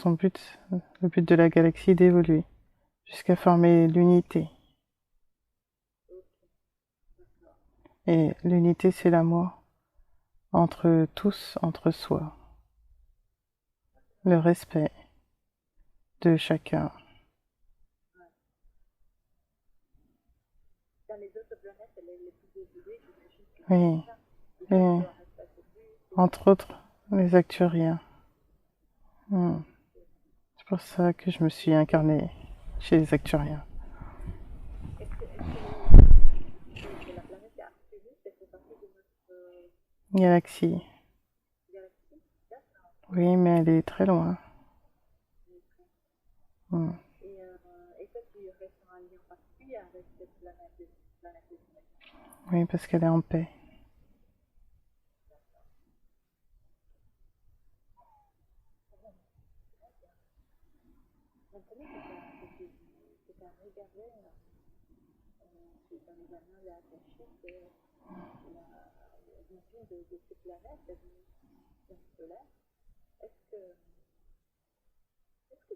son but, le but de la galaxie, d'évoluer jusqu'à former l'unité. Et l'unité, c'est l'amour entre tous, entre soi, le respect de chacun. Dans les autres planètes, les plus évoluées, j'imagine que Oui, c'est ça. et entre autres, les acturiens. C'est pour ça que je me suis incarnée chez les acturiens. Est-ce que la planète Arcturus, elle fait partie de notre Galaxie. galaxie? D'accord. Oui, mais elle est très loin. Et toi, tu restes en lien particulier avec cette planète? Oui, parce qu'elle est en paix. Maintenant que tu as regardé dans les annales akashiques l'origine de ces planètes, du système solaire, est-ce que tu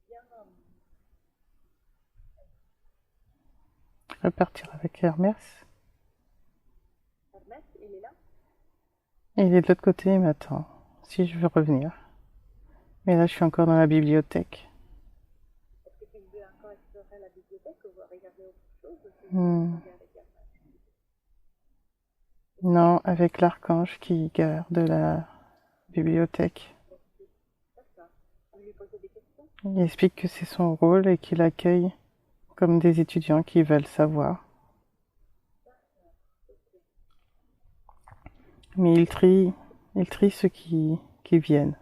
viens Repartir avec Hermès. Hermès, il est là? Et il est de l'autre côté, il m'attend. Si je veux revenir. Mais là, je suis encore dans la bibliothèque. Est-ce que tu veux encore explorer la bibliothèque ou regarder autre chose ou tu veux regarder avec Hermès? Non, avec l'archange qui garde la bibliothèque. D'accord. On lui poser des questions? Il explique que c'est son rôle et qu'il accueille comme des étudiants qui veulent savoir. Mais il trie ceux qui viennent.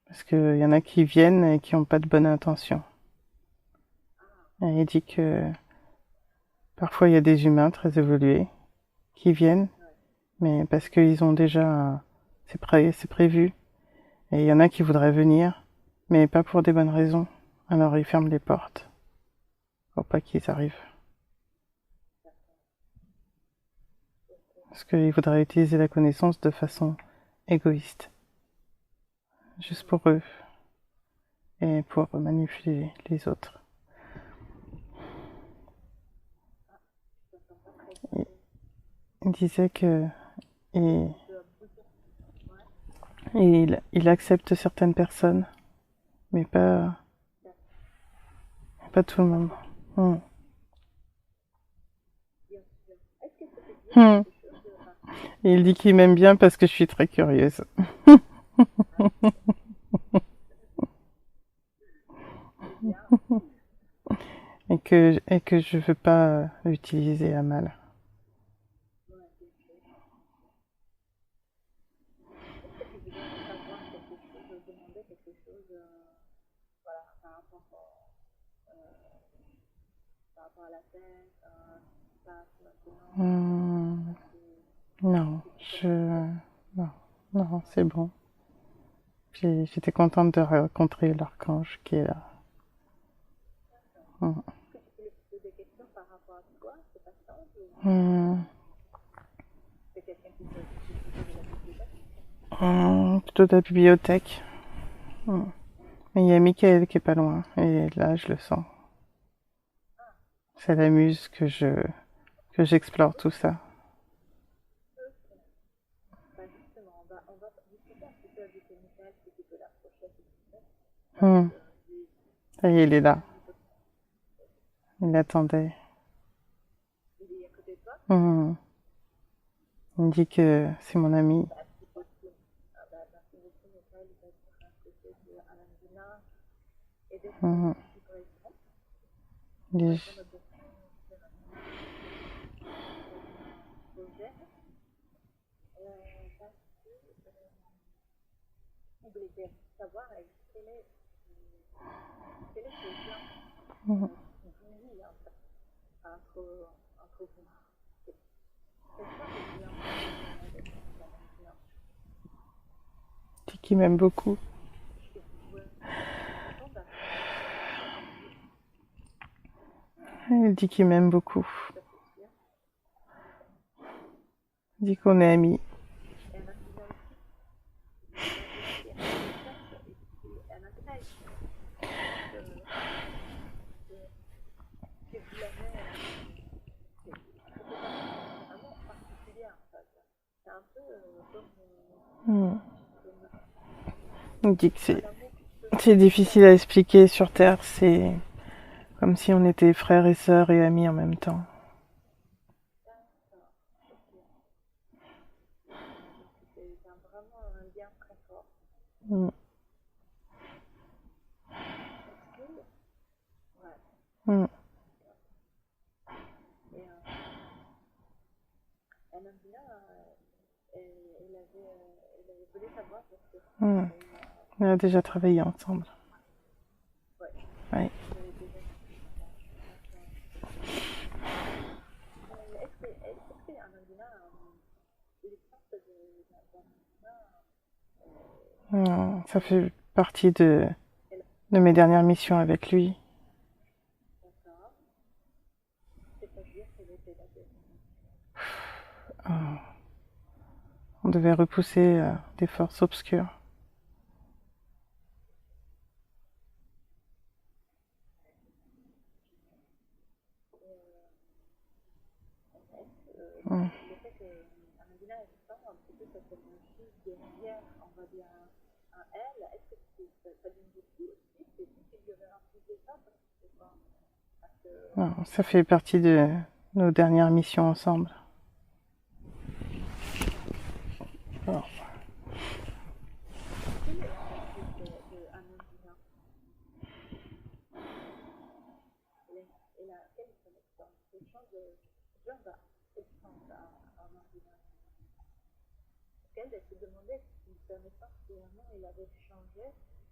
Parce qu'il y en a qui viennent et qui n'ont pas de bonne intention. Et il dit que parfois il y a des humains très évolués qui viennent, mais parce qu'ils ont déjà... c'est prévu. Et il y en a qui voudraient venir, mais pas pour des bonnes raisons. Alors ils ferment les portes pour pas qu'ils arrivent. Parce qu'ils voudraient utiliser la connaissance de façon égoïste. Juste pour eux. Et pour manipuler les autres. Il disait que il accepte certaines personnes, mais pas tout le monde. Et il dit qu'il m'aime bien parce que je suis très curieuse. et que je veux pas l'utiliser à mal. Est-ce que tu voudrais savoir quelque chose, demander quelque chose voilà, par rapport à la Terre, pas maintenant? Non, non, c'est bon. J'étais contente de rencontrer l'archange qui est là. Est-ce que tu peux lui poser des questions par rapport à toi? C'est pas simple ou c'est quelqu'un qui peut discuter de la bibliothèque? Plutôt de la bibliothèque. Mais il y a Michael qui est pas loin. Et là, je le sens. Ça l'amuse que j'explore tout ça. Bah justement, on va discuter un petit peu avec Michael si tu peux l'approcher. Ça y est, il est là. Il attendait. Il est à côté de toi? Il me dit que c'est mon ami. Merci beaucoup, Michael. Il va être à côté de Alandina et d'être qui correspond. Il voulait savoir quel est ce lien d'unie entre vous. C'est quoi le lien avec Alandina? Il dit qu'il m'aime beaucoup. Il dit qu'il m'aime beaucoup. Il dit qu'on est amis. Il dit que c'est difficile à expliquer sur Terre, c'est comme si on était frères et sœurs et amis en même temps. Vraiment un lien très fort. Mm. Est-ce que... Ouais. Mm. Et Amandina, elle avait voulu savoir parce que... Mm. On a déjà travaillé ensemble. Ouais. Ouais. Est-ce que Amandina, les sortes d'Amandina... Ça fait partie de mes dernières missions avec lui. D'accord. C'est-à-dire qu'elle était là. On devait repousser des forces obscures. Le fait que Amandina est un petit peu cette énergie guerrière, on va dire, à elle, est-ce que ça vient de qui aussi? C'est vous qui lui avez infligé ça? Non, ça fait partie de nos dernières missions ensemble. Alors. Quelle est l'entreprise de Amandina? Elle a quelle connexion? Quel genre de essence à Amandina? Qu'elle se demandait si sa naissance finalement il avait changé,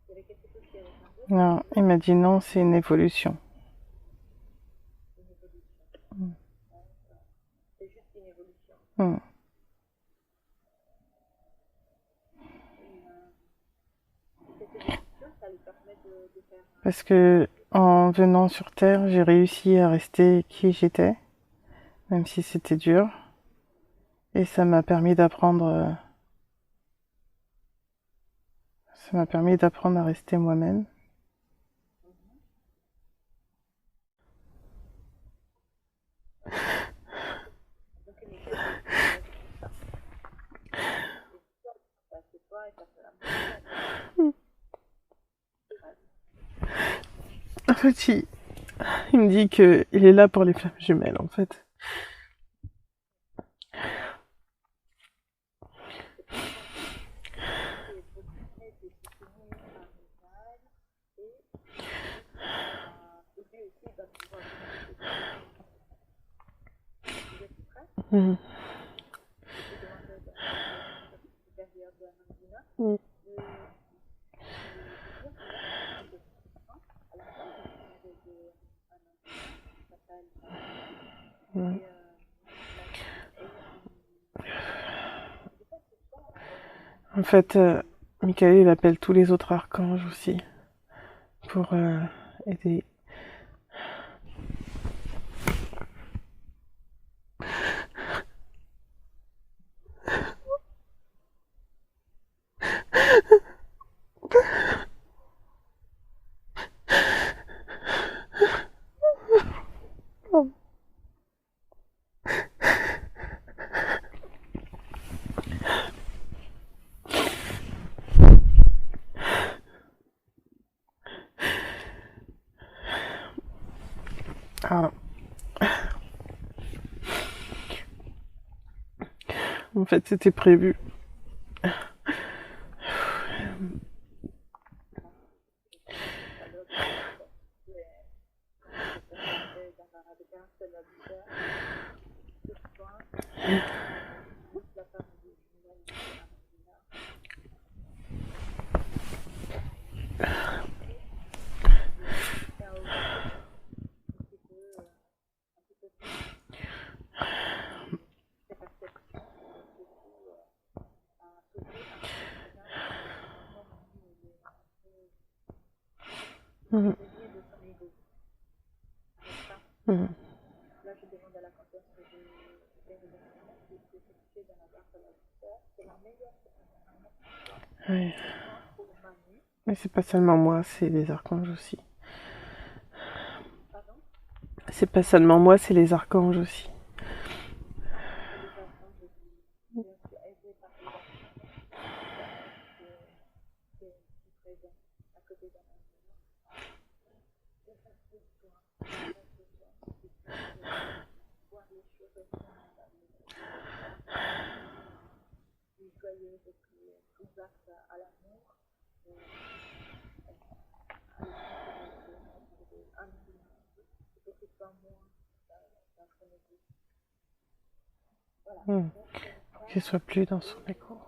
il y avait quelque chose qui avait changé. Non, il m'a dit non, c'est une évolution. Une évolution. C'est juste une évolution. Cette évolution, ça lui permet de faire... Parce que en venant sur Terre, j'ai réussi à rester qui j'étais, même si c'était dur. Et ça m'a permis d'apprendre... Ça m'a permis d'apprendre à rester moi-même. En fait, il me dit qu'il est là pour les flammes jumelles, en fait. Mmh. Mmh. Mmh. En fait, Michael, il appelle tous les autres archanges aussi pour aider. Ah. En fait, c'était prévu. Mmh. Mmh. Là, je demande à la conscience de s'occuper dans la barre de la douceur. C'est la meilleure Oui. Mais c'est pas seulement moi, c'est les archanges aussi. Pardon? C'est pas seulement moi, c'est les archanges aussi. joyeuse et plus ouverte à l'amour, à l'esprit de amener et que ce soit moins d'un frénésie. Voilà. Hmm. Donc, Qu'il soit plus dans son écho.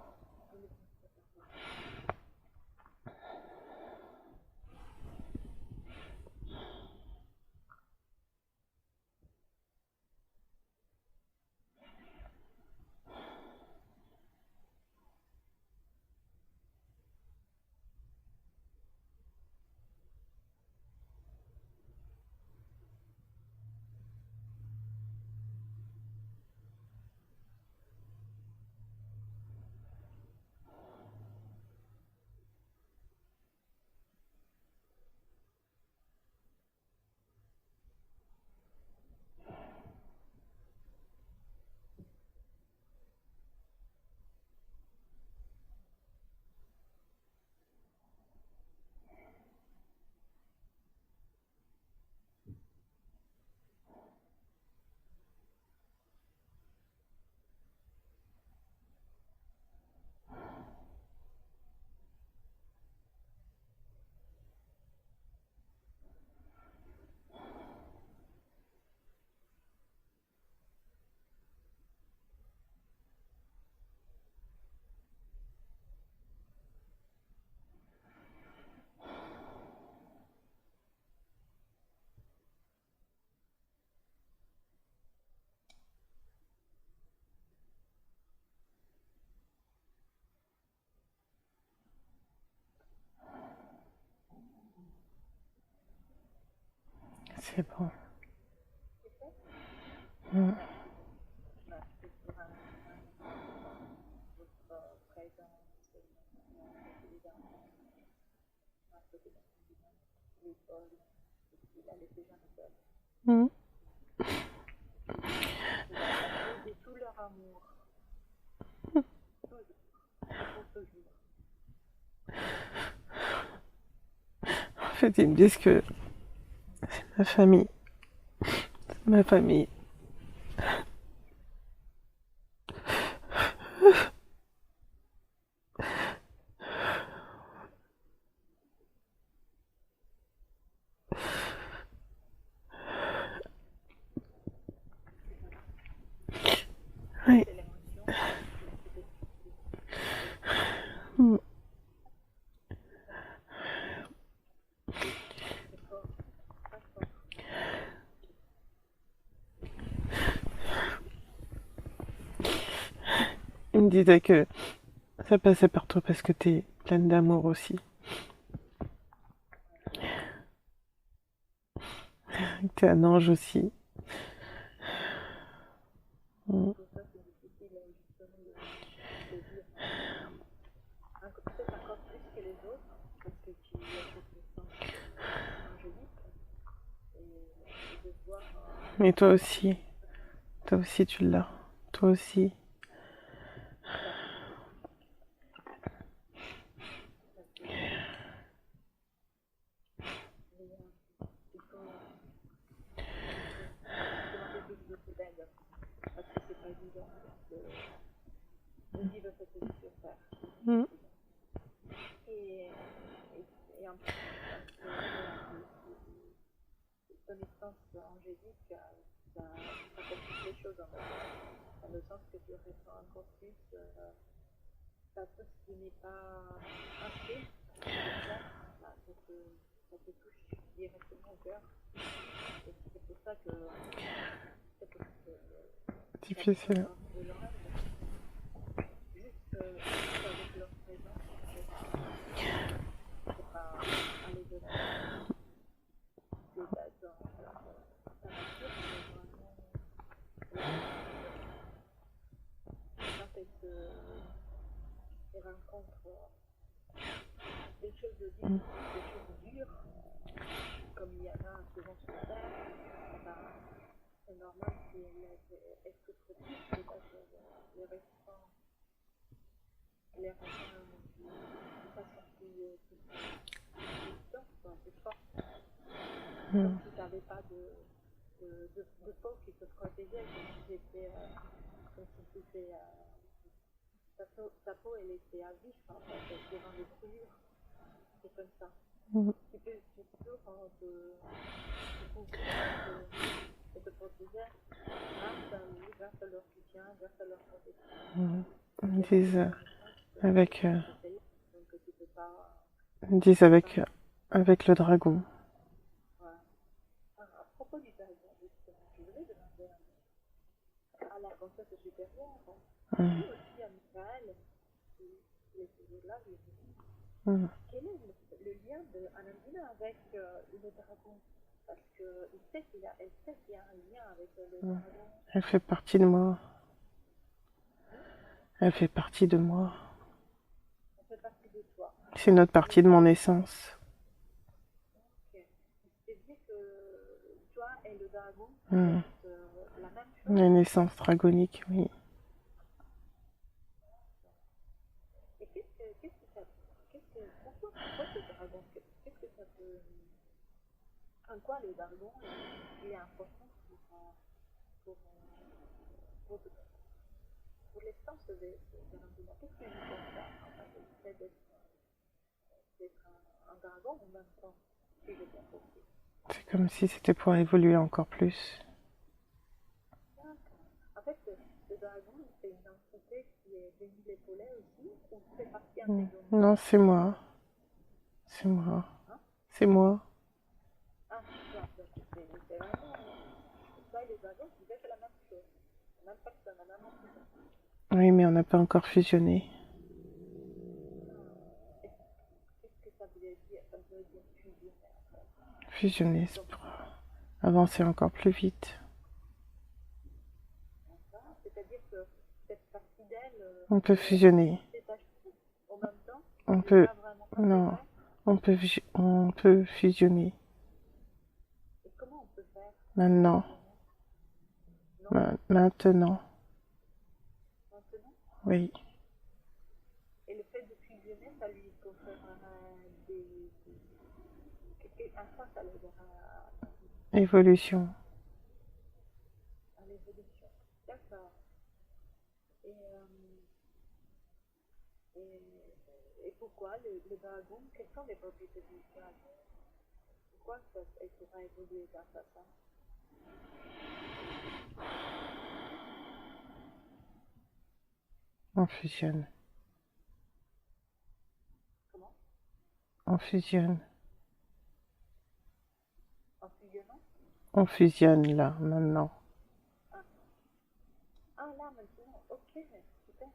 C'est bon. Hmm. C'est pour votre présence, évidemment, un peu de l'épaule, et la laisser jamais seule. Hmm. Et tout leur amour, toujours, pour toujours. En fait, ils me disent que c'est ma famille. C'est ma famille. Oui. C'est l'émotion, Hmm. c'est fort, très fort. Il me disait que ça passait par toi parce que t'es pleine d'amour aussi. Que t'es un ange aussi. Hmm. Pour ça, c'est difficile, justement, de dire, peut-être encore plus que les autres, parce que tu as cette naissance angélique, et de voir. Mais toi aussi. Toi aussi, tu l'as. Toi aussi. Il faut demander plus d'aide, parce que c'est pas évident de vivre cette vie sur Terre. Hmm. Et en plus, cette connaissance angélique, ça complique les choses en même temps, dans le sens que tu ressens encore plus tout ce qui n'est pas ancré sur Terre, ça te touche directement au cœur. Et c'est pour ça que Difficile. de l'oreille, juste avec leur présence, c'est pas aller de dans la nature, mais vraiment quand elles rencontrent des choses difficiles, des choses dures, comme il y en a souvent sur Terre, ben, c'est normal qu'elles souffrent plus, peut-être les ressent de façon plus intense, plus forte. Comme si tu n'avais pas de peau qui te protégeait, comme si tu étais sa peau, elle était à vif, en fait, devant les brûlures. C'est comme ça. Mm. Tu peux toujours te couvrir et te protéger grâce à leur soutien, grâce à leur protection. Ils Il y a disent des connaissances avec, détaillées, donc tu peux pas. ils disent avec le dragon. Voilà. À propos du dragon, justement, je voulais demander à la conscience supérieure, Mm. et aussi à Michael, qui est toujours là, Mm. quel est le lien de Anandina avec le dragon? Parce qu'elle sait qu'il y a un lien avec le dragon. Elle fait partie de moi. Elle fait partie de moi. Elle fait partie de toi. C'est une autre partie de mon essence. Ok. C'est-à-dire que toi et le dragon, Mm. c'est la même On chose. a une essence dragonique, oui. Et pourquoi ce dragon? Qu'est-ce que ça peut. En quoi le dragon il est important pour, pour, pour l'essence de Anandina? Qu'est-ce qui lui concerne en fait, le fait d'être un dragon en même temps, si j'ai bien compris? C'est comme si c'était pour évoluer encore plus. D'accord. En fait, le dragon, c'est une entité qui est venue l'épauler aussi, ou fait partie intégrante? Non, c'est moi. C'est moi. Hein? C'est moi. Ah, d'accord. C'est vraiment. Toi et le dragon, vous êtes la même chose. La même personne, la même entité. Oui, mais on n'a pas encore fusionné. Qu'est-ce que ça veut dire? Ça veut dire fusionner en fait. Fusionner, c'est pour avancer encore plus vite. D'accord. C'est-à-dire que cette partie d'elle On peut fusionner. détache en même temps. On Elle n'est peut. pas vraiment Non. intégrée. On peut fusionner. Et comment on peut faire? Maintenant. Non? Maintenant. Maintenant? Oui. Et le fait de fusionner, ça lui conférera des. À quoi ça l'aidera Évolution. à l'évolution? D'accord. Et, et pourquoi le dragon? Quelles sont les propriétés du dragon? Pourquoi elle pourra évoluer grâce à ça? On fusionne. Comment? On fusionne. En fusionnant? On fusionne là, maintenant. Ah là, maintenant, ok, super.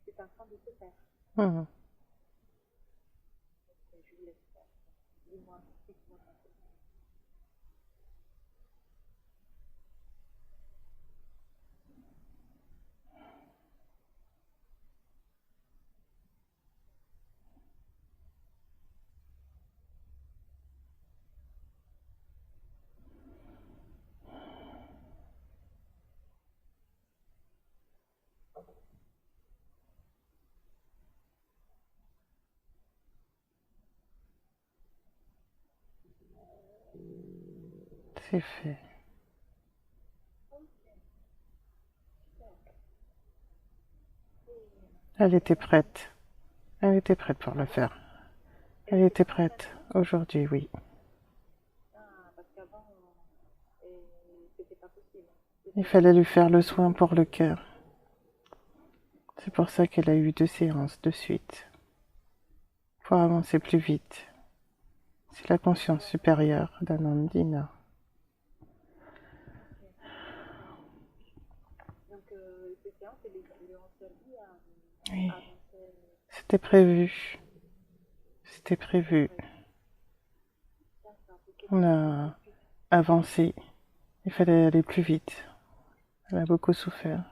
C'est en train de se faire. Hum. Ok, je vous laisse faire. Dis-moi, explique-moi un peu. C'est fait. Ok, super. Elle était prête. Elle était prête pour le faire. Elle était prête. Aujourd'hui, oui. Ah, parce qu'avant, c'était pas possible. Il fallait lui faire le soin pour le cœur. C'est pour ça qu'elle a eu 2 séances de suite. Pour avancer plus vite. C'est la conscience supérieure d'Anandina. Ok, d'accord. Donc, ces séances, elles lui ont servi Oui. à avancer. C'était prévu. C'était prévu. D'accord, On a avancé. Il fallait aller plus vite. Elle a beaucoup souffert.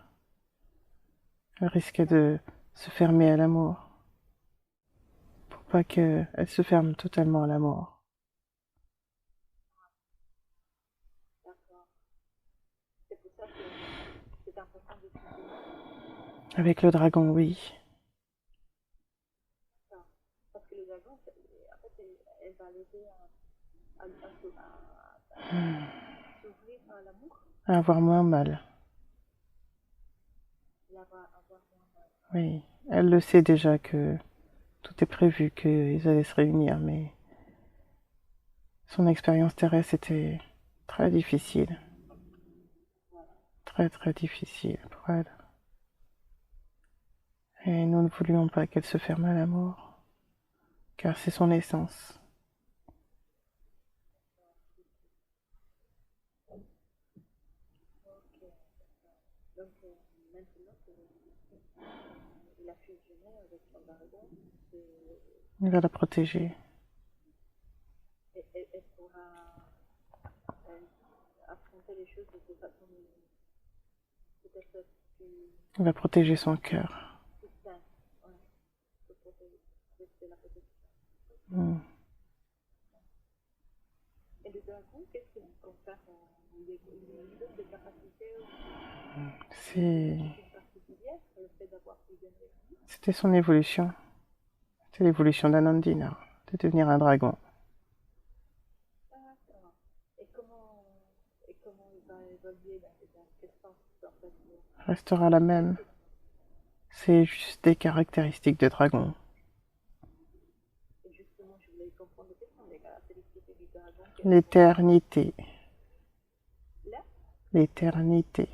Elle risquait de se fermer à l'amour. Pour pas qu'elle se ferme totalement à l'amour. d'accord. C'est pour ça que c'est important de fusionner. Avec le dragon, oui. D'accord. Parce que le dragon, en fait, elle va l'aider à s'ouvrir à l'amour. À avoir moins mal. Oui, elle le sait déjà que tout est prévu, qu'ils allaient se réunir, mais son expérience terrestre était très difficile, Voilà. très très difficile pour elle. Et nous ne voulions pas qu'elle se ferme à l'amour, car c'est son essence. Ok, d'accord. Donc maintenant qu'il a fusionné avec son dragon, Il va la protéger. elle pourra affronter les choses de façon peut-être plus Il va protéger son cœur. simple. Ouais, pour protéger, avec de la protection. Mm. Et le dragon, qu'est-ce qu'il confère il lui donne des capacités C'est... particulières, le fait d'avoir fusionné. C'était son évolution. C'était l'évolution d'Anandina, de devenir un dragon. D'accord. Et comment il va évoluer dans quel sens en fait Restera la même. C'est juste des caractéristiques de dragon. Et justement, je voulais comprendre quelles sont les caractéristiques du dragon. L'éternité. Là, L'éternité.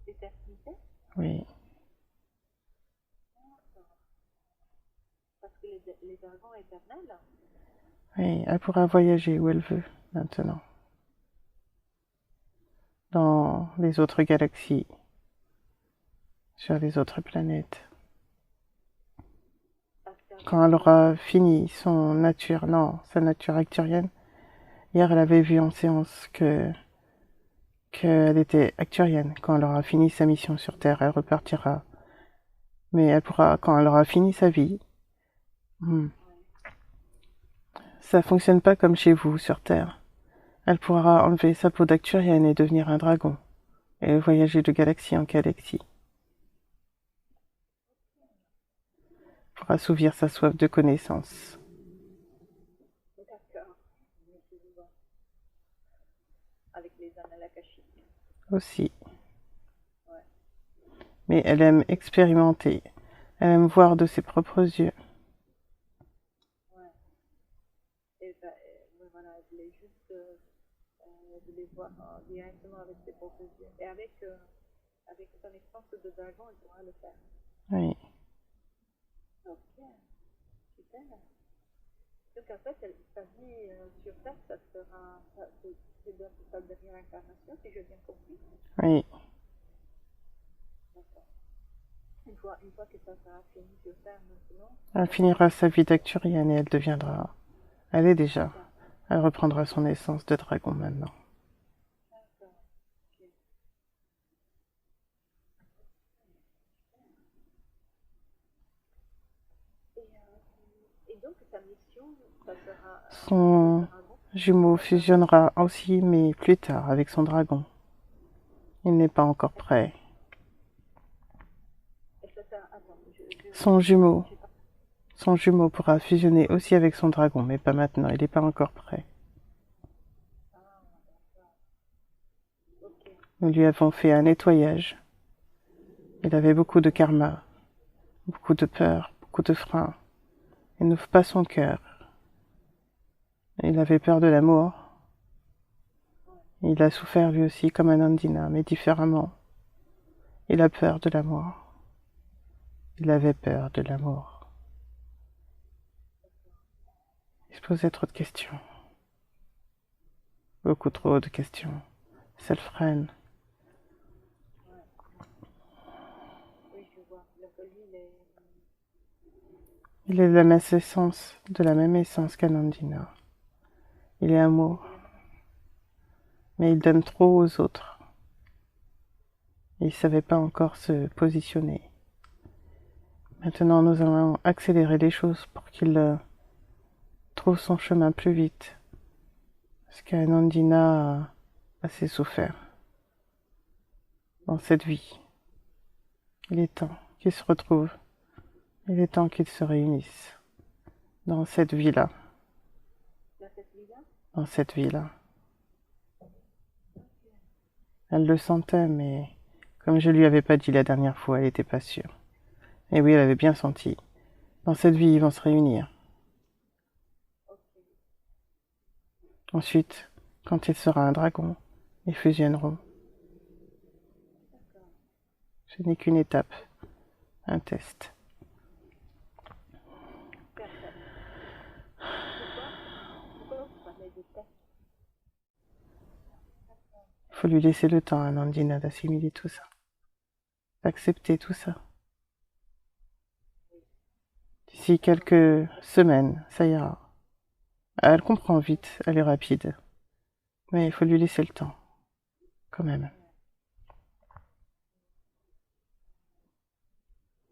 l'éternité. Oui. Parce que les dragons éternels, Oui, elle pourra voyager où elle veut maintenant. Dans les autres galaxies. Sur les autres planètes. Quand elle aura fini sa nature acturienne. Hier, elle avait vu en séance qu'elle était acturienne. Quand elle aura fini sa mission sur Terre, elle repartira. Mais elle pourra, quand elle aura fini sa vie, ça fonctionne pas comme chez vous sur Terre. Elle pourra enlever sa peau d'acturienne et devenir un dragon, et voyager de galaxie en galaxie. Pour assouvir sa soif de connaissance. d'accord, avec les annales akashiques. Aussi. Ouais. Mais elle aime expérimenter. Elle aime voir de ses propres yeux. Ouais. Et voilà, je voulais juste de les voir directement avec ses propres yeux. Et avec son expérience de dragon, elle pourra le faire. Oui. Ok, super. Donc en fait, sa vie sur Terre, ça sera sa dernière incarnation, si j'ai bien compris. Oui. D'accord. Une fois que ça sera fini sur Terre maintenant. Elle finira sa vie d'acturienne et elle deviendra... Elle est déjà. Elle reprendra son essence de dragon maintenant. D'accord. Okay. Et donc sa mission, ça sera... Son jumeau fusionnera aussi, mais plus tard, avec son dragon. Il n'est pas encore prêt. Son jumeau pourra fusionner aussi avec son dragon, mais pas maintenant. Il n'est pas encore prêt. Nous lui avons fait un nettoyage. Il avait beaucoup de karma, beaucoup de peur, beaucoup de freins. Il n'ouvre pas son cœur. Il avait peur de l'amour. Il a souffert lui aussi comme un Andina, mais différemment. Il a peur de l'amour. Il avait peur de l'amour. Il se posait trop de questions. Beaucoup trop de questions. Ça le freine. Il est de la même essence qu'Anandina. Il est amour. Mais il donne trop aux autres. Il ne savait pas encore se positionner. Maintenant, nous allons accélérer les choses pour qu'il trouve son chemin plus vite. Parce qu'Anandina a assez souffert dans cette vie. Il est temps qu'ils se retrouvent. Il est temps qu'ils se réunissent dans cette vie-là. Dans cette vie-là. Elle le sentait, mais comme je lui avais pas dit la dernière fois, elle n'était pas sûre. Et oui, elle avait bien senti. Dans cette vie, ils vont se réunir. Ok, Ensuite, quand il sera un dragon, ils fusionneront. d'accord. Ce n'est qu'une étape, un test. Super test. Pourquoi vous parlez de test? D'accord. Il faut lui laisser le temps à Nandina d'assimiler tout ça, d'accepter tout ça. Oui, D'ici quelques semaines, ça ira. Elle comprend vite, elle est rapide. Mais il faut lui laisser le temps, quand même.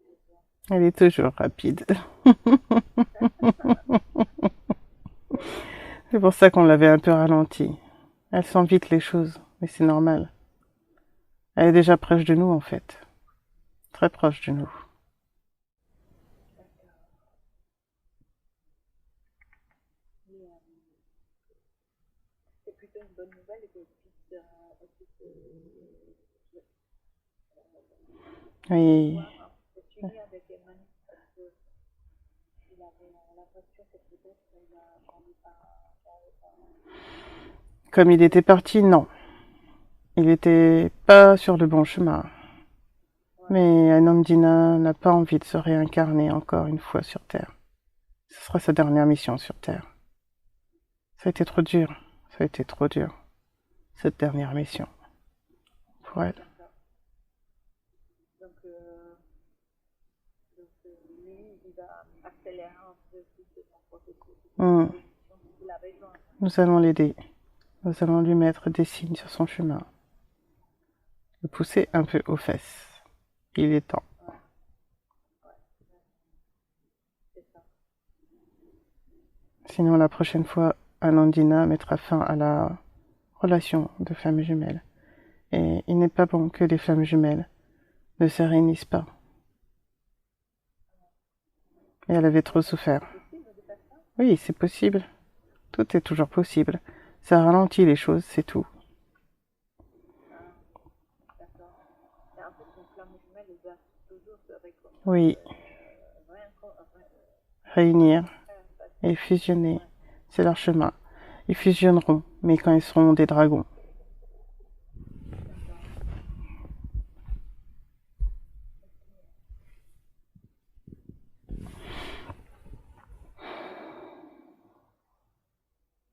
ouais, je vois. Elle est toujours rapide. C'est vrai. C'est pour ça qu'on l'avait un peu ralentie. Elle sent vite les choses, mais c'est normal. Elle est déjà proche de nous, en fait. Très proche de nous. D'accord. Mais c'est plutôt une bonne nouvelle qu'elle puisse Oui, voir, hein, s'unir avec Emmanuel parce qu'il avait l'impression que peut-être qu'on n'est pas. comme il était parti, non. Il était pas sur le bon chemin. Ouais, Mais Anandina n'a pas envie de se réincarner encore une fois sur Terre. Ce sera sa dernière mission sur Terre. Ça a été trop dur. Ça a été trop dur. Cette dernière mission. Pour elle. d'accord. Donc, lui, il va accélérer un peu plus de son processus Hmm. d'évolution s'il a besoin. Nous allons l'aider. Nous allons lui mettre des signes sur son chemin. Le pousser un peu aux fesses. Il est temps. Ouais, ouais, c'est ça. Sinon, la prochaine fois, Anandina mettra fin à la relation de femmes jumelles. Et il n'est pas bon que les femmes jumelles ne se réunissent pas. Et elle avait trop souffert. C'est possible de faire ça? Oui, c'est possible. Tout est toujours possible. Ça ralentit les choses, c'est tout. Ah, d'accord. Et en fait, une flamme jumelle, elle doit toujours se Oui, réunir et fusionner, ouais, c'est leur chemin. Ils fusionneront, mais quand ils seront des dragons. d'accord.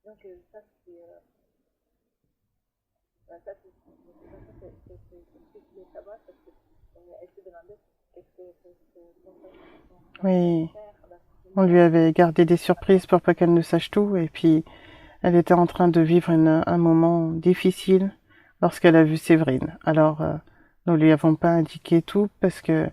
Donc, ça, ça, de toute façon, c'est ce que je voulais savoir parce que elle se demandait qu'est-ce qu'on allait Oui, faire dans on lui avait gardé des surprises pour pas qu'elle ne sache tout, et puis elle était en train de vivre un moment difficile lorsqu'elle a vu Séverine. Alors, nous lui avons pas indiqué tout parce que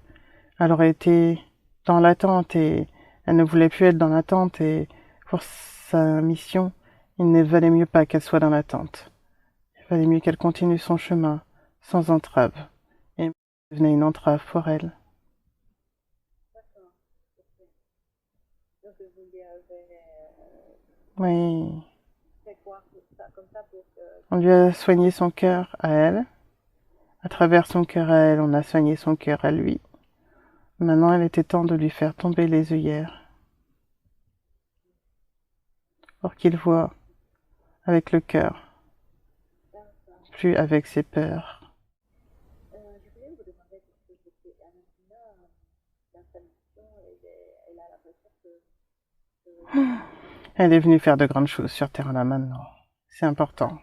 elle aurait été dans l'attente et elle ne voulait plus être dans l'attente et pour sa mission, il ne valait mieux pas qu'elle soit dans l'attente. Il valait mieux qu'elle continue son chemin sans entrave. Et devenait une entrave pour elle. D'accord. Ok. Donc, vous lui avez Oui, fait quoi ça, comme ça pour que. on lui a soigné son cœur à elle. À travers son cœur à elle, on a soigné son cœur à lui. Maintenant, il était temps de lui faire tomber les œillères pour qu'il voie avec le cœur, D'accord. plus avec ses peurs. Je voulais vous demander quelque chose parce que Anna, dans sa mission, elle a l'impression que Elle est venue faire de grandes choses sur Terre là maintenant. C'est important.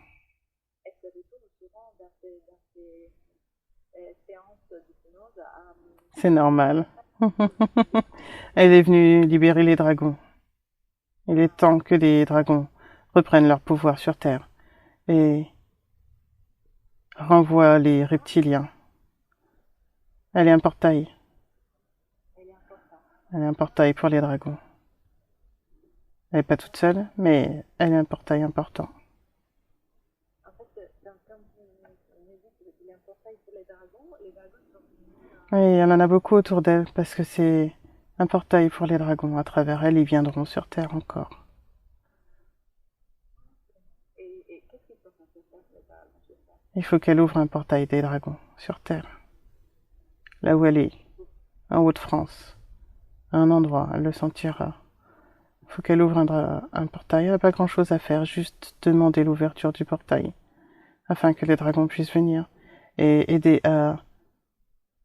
elle se retrouve souvent dans ces séances d'hypnose C'est normal. Elle est venue libérer les dragons. Il est temps que les dragons reprennent leur pouvoir sur Terre et renvoient les reptiliens. Elle est un portail. elle est importante. Elle est un portail pour les dragons. Elle n'est pas toute seule, mais elle est un portail important. En fait, comme vous me dites qu'il est important pour les dragons sont venus Oui, il y en a beaucoup autour d'elle parce que c'est un portail pour les dragons. À travers elle, ils viendront sur Terre encore. et qu'est-ce qu'ils sont censés faire les dragons sur ça? Il faut qu'elle ouvre un portail des dragons sur Terre, là où elle est. en Haute-France, à un endroit, elle le sentira. Il faut qu'elle ouvre un portail, elle n'a pas grand-chose à faire, juste demander l'ouverture du portail, afin que les dragons puissent venir et aider à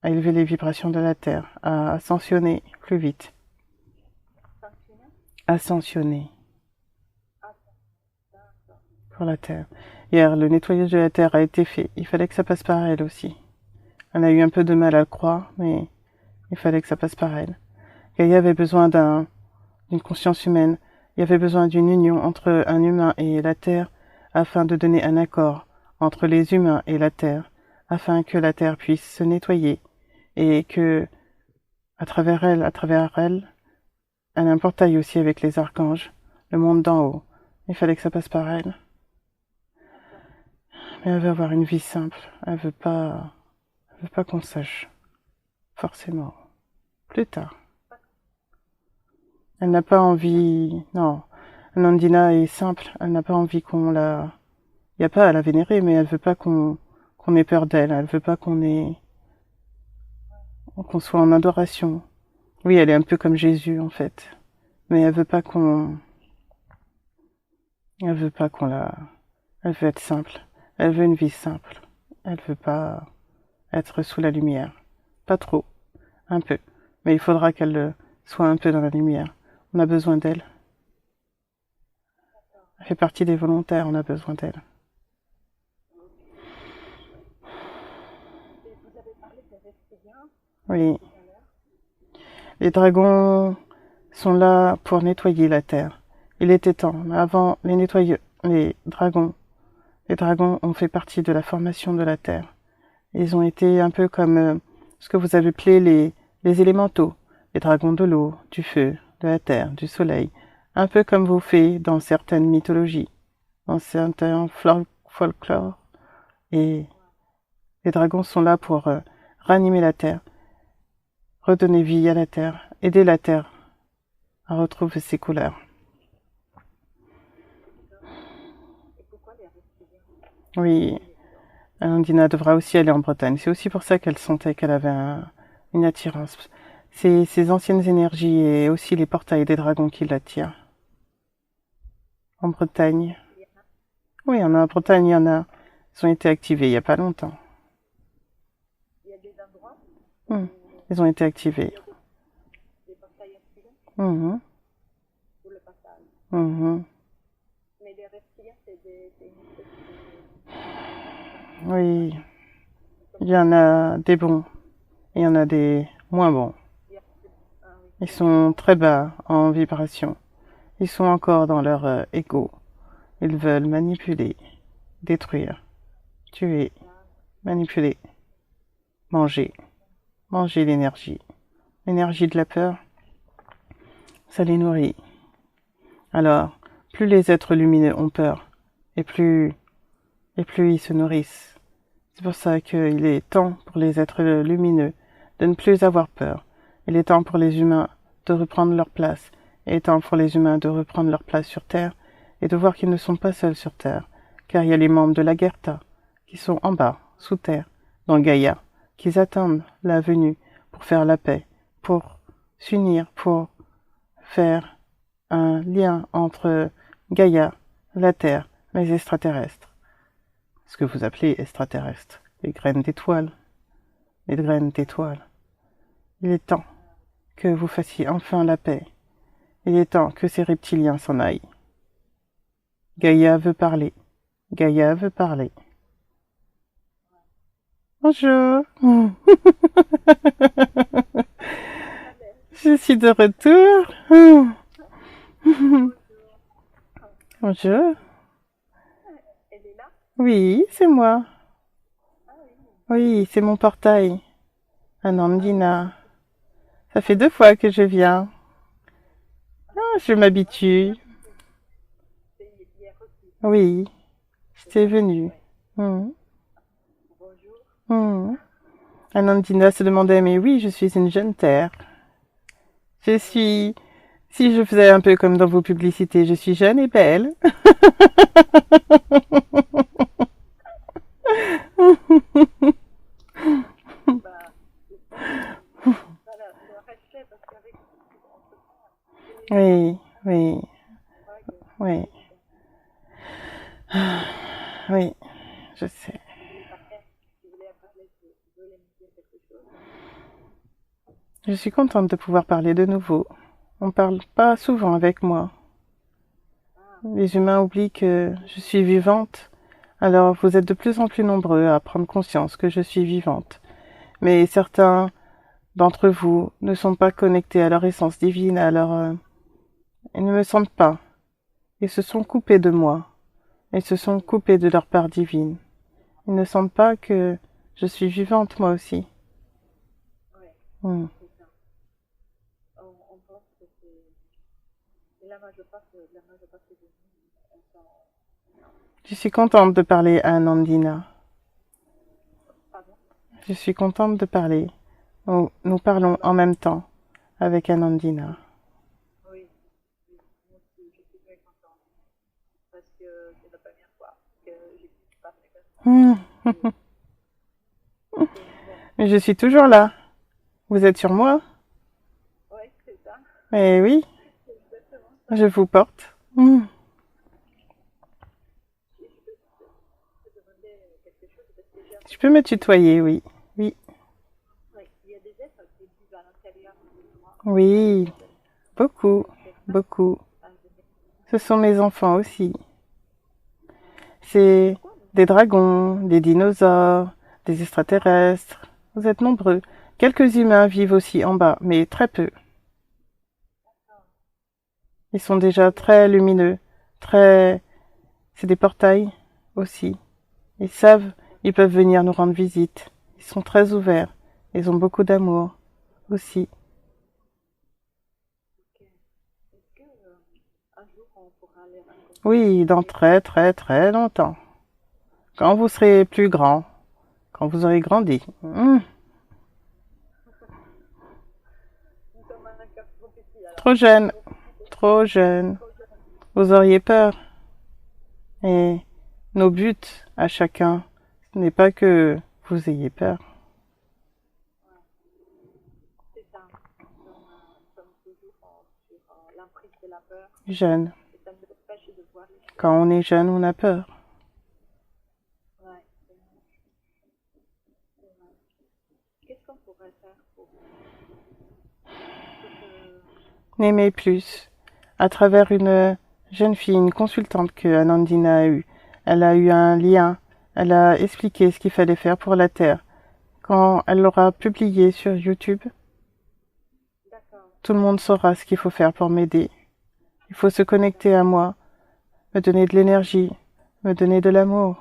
élever les vibrations de la Terre, à ascensionner plus vite. Ascensionner pour la Terre. Hier, le nettoyage de la Terre a été fait. Il fallait que ça passe par elle aussi. Elle a eu un peu de mal à le croire, mais il fallait que ça passe par elle. Gaïa avait besoin d'une conscience humaine. Il y avait besoin d'une union entre un humain et la Terre afin de donner un accord entre les humains et la Terre, afin que la Terre puisse se nettoyer et que, à travers elle, elle a un portail aussi avec les archanges, le monde d'en haut. Il fallait que ça passe par elle. Mais elle veut avoir une vie simple. Elle veut pas qu'on sache. Forcément. Plus tard. Elle n'a pas envie... Non. Nandina est simple. Elle n'a pas envie qu'on la... Il n'y a pas à la vénérer, mais elle veut pas qu'on ait peur d'elle. Elle veut pas qu'on soit en adoration. Oui, elle est un peu comme Jésus, en fait. Mais elle veut pas qu'on la... Elle veut être simple. Elle veut une vie simple. Elle veut pas être sous la lumière. Pas trop. Un peu. Mais il faudra qu'elle soit un peu dans la lumière. On a besoin d'elle. Elle fait partie des volontaires, on a besoin d'elle. Oui. Les dragons sont là pour nettoyer la terre. Il était temps. Mais avant, les dragons ont fait partie de la formation de la terre. Ils ont été un peu comme ce que vous avez appelé les élémentaux. Les dragons de l'eau, du feu, de la terre, du soleil. Un peu comme vous faites dans certaines mythologies, dans certains folklore. Et les dragons sont là pour ranimer la terre, redonner vie à la terre, aider la terre à retrouver ses couleurs. Oui, Nandina devra aussi aller en Bretagne. C'est aussi pour ça qu'elle sentait qu'elle avait une attirance. C'est ces anciennes énergies et aussi les portails des dragons qui l'attirent. En Bretagne. Oui, en Bretagne, il y en a. Ils ont été activés il n'y a pas longtemps. Il y a des endroits Ils ont été activés. des portails activés Mhm. pour le passage. Mhm. Mais les reptiliens, c'est une espèce Oui, il y en a des bons et il y en a des moins bons. Ils sont très bas en vibration. Ils sont encore dans leur ego. Ils veulent manipuler, détruire, tuer, manipuler, manger. Manger l'énergie. L'énergie de la peur, ça les nourrit. Alors, plus les êtres lumineux ont peur, et plus ils se nourrissent. C'est pour ça qu'il est temps pour les êtres lumineux de ne plus avoir peur. Il est temps pour les humains de reprendre leur place. Il est temps pour les humains de reprendre leur place sur Terre et de voir qu'ils ne sont pas seuls sur Terre, car il y a les membres de la Guerta qui sont en bas, sous Terre, dans Gaïa, qui attendent la venue pour faire la paix, pour s'unir, pour faire un lien entre Gaïa, la Terre, les extraterrestres. Ce que vous appelez extraterrestres, les graines d'étoiles. Les graines d'étoiles. Il est temps que vous fassiez enfin la paix. Il est temps que ces reptiliens s'en aillent. Gaïa veut parler. Gaïa veut parler. Bonjour. Je suis de retour. Bonjour. Elle est là? Oui, c'est moi. Oui, c'est mon portail. Nandina. Ça fait 2 fois que je viens. Ah, je m'habitue. Oui, j'étais venue. Bonjour. Nandina se demandait, mais oui, je suis une jeune terre. Je suis... Si je faisais un peu comme dans vos publicités, je suis jeune et belle. Je suis contente de pouvoir parler de nouveau. On parle pas souvent avec moi. Ah, Les humains oublient que je suis vivante. Alors vous êtes de plus en plus nombreux à prendre conscience que je suis vivante. Mais certains d'entre vous ne sont pas connectés à leur essence divine, ils ne me sentent pas. Ils se sont coupés de moi. Ils se sont coupés de leur part divine. Ils ne sentent pas que je suis vivante moi aussi. ouais, Hmm. c'est ça. On pense que c'est... Et la majeure partie de nous, on s'en... Non, Je suis contente de parler à Nandina. pardon? Je suis contente de parler. Nous parlons en même temps avec Anandina. Oui, oui, moi aussi, je suis très contente parce que c'est la première fois que je parle avec Hmm. elle. Donc, bon, Mais je suis toujours là. Vous êtes sur moi? ouais, c'est ça, Eh oui, c'est exactement ça. je vous porte. Hmm. Et je peux te demander quelque chose parce que j'ai Tu peux l'impression me que tutoyer, oui. Oui. ouais, il y a des êtres qui vivent à l'intérieur de moi, Oui, beaucoup, c'est ça, beaucoup. à venir. Ce sont mes enfants aussi. Ouais. C'est Pourquoi non? des dragons, des dinosaures, des extraterrestres. Vous êtes nombreux. Quelques humains vivent aussi en bas, mais très peu. D'accord. Ils sont déjà très lumineux, très... C'est des portails aussi. Ils savent, ils peuvent venir nous rendre visite. Ils sont très ouverts. Ils ont beaucoup d'amour aussi. Ok. Est-ce que un jour on pourra les Oui, dans rencontrer? très très très longtemps. Quand vous serez plus grand, quand vous aurez grandi. Nous sommes un cœur trop petit alors. Trop jeune, Trop petit, trop jeune. trop jeune. Vous auriez peur. Et nos buts à chacun, ce n'est pas que vous ayez peur. Ouais, c'est ça. Nous sommes toujours sur l'emprise de la peur Jeune. et ça nous empêche de voir les Quand choses. on est jeune, on a peur. Ouais, c'est vrai. Qu'est-ce qu'on pourrait faire pour que... N'aimer plus. À travers une jeune fille, une consultante que Anandina a eue. Elle a eu un lien. Elle a expliqué ce qu'il fallait faire pour la Terre. Quand elle l'aura publié sur YouTube, D'accord. tout le monde saura ce qu'il faut faire pour m'aider. Il faut se connecter à moi, me donner de l'énergie, me donner de l'amour,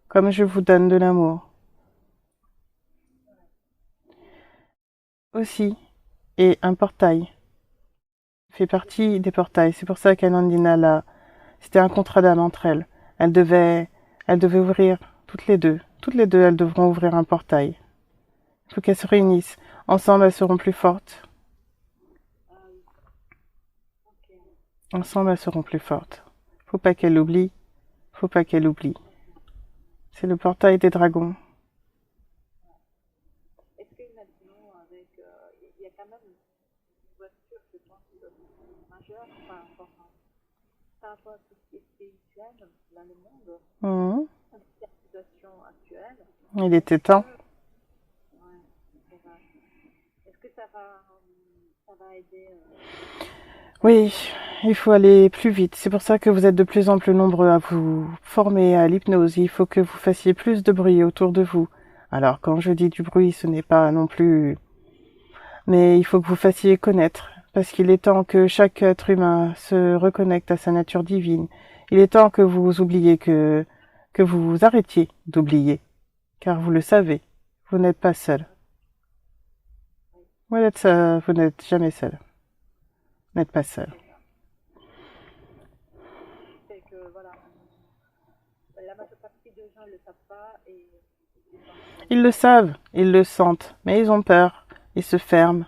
comme je vous donne de l'amour. Aussi, et un portail fait partie des portails. C'est pour ça qu'Anandina l'a. C'était un contrat d'âme entre elles. Elles devaient ouvrir toutes les deux. Toutes les deux, elles devront ouvrir un portail. Il faut qu'elles se réunissent. Ensemble, elles seront plus fortes. Ah oui, ok. Ensemble, elles seront plus fortes. Faut pas qu'elles l'oublient. Faut pas qu'elles l'oublient. C'est le portail des dragons. Est-ce que maintenant, avec... il y a quand même une voiture, je pense, majeure par rapport à tout ce qui est spirituel dans le monde, Mhm. avec la situation actuelle. Il Est-ce était que... temps. Ouais, c'est vrai. Est-ce que ça va aider Oui, il faut aller plus vite. C'est pour ça que vous êtes de plus en plus nombreux à vous former à l'hypnose. Il faut que vous fassiez plus de bruit autour de vous. Alors, quand je dis du bruit, ce n'est pas non plus... Mais il faut que vous fassiez connaître. Parce qu'il est temps que chaque être humain se reconnecte à sa nature divine. Il est temps que vous oubliez que vous arrêtiez d'oublier. Car vous le savez, vous n'êtes pas seul. Vous n'êtes jamais seul. Vous n'êtes pas seul. c'est ça? C'est que, voilà, la majeure partie des gens ne le savent pas et ils sont Ils le savent, ils le sentent, mais ils ont peur. Ils se ferment.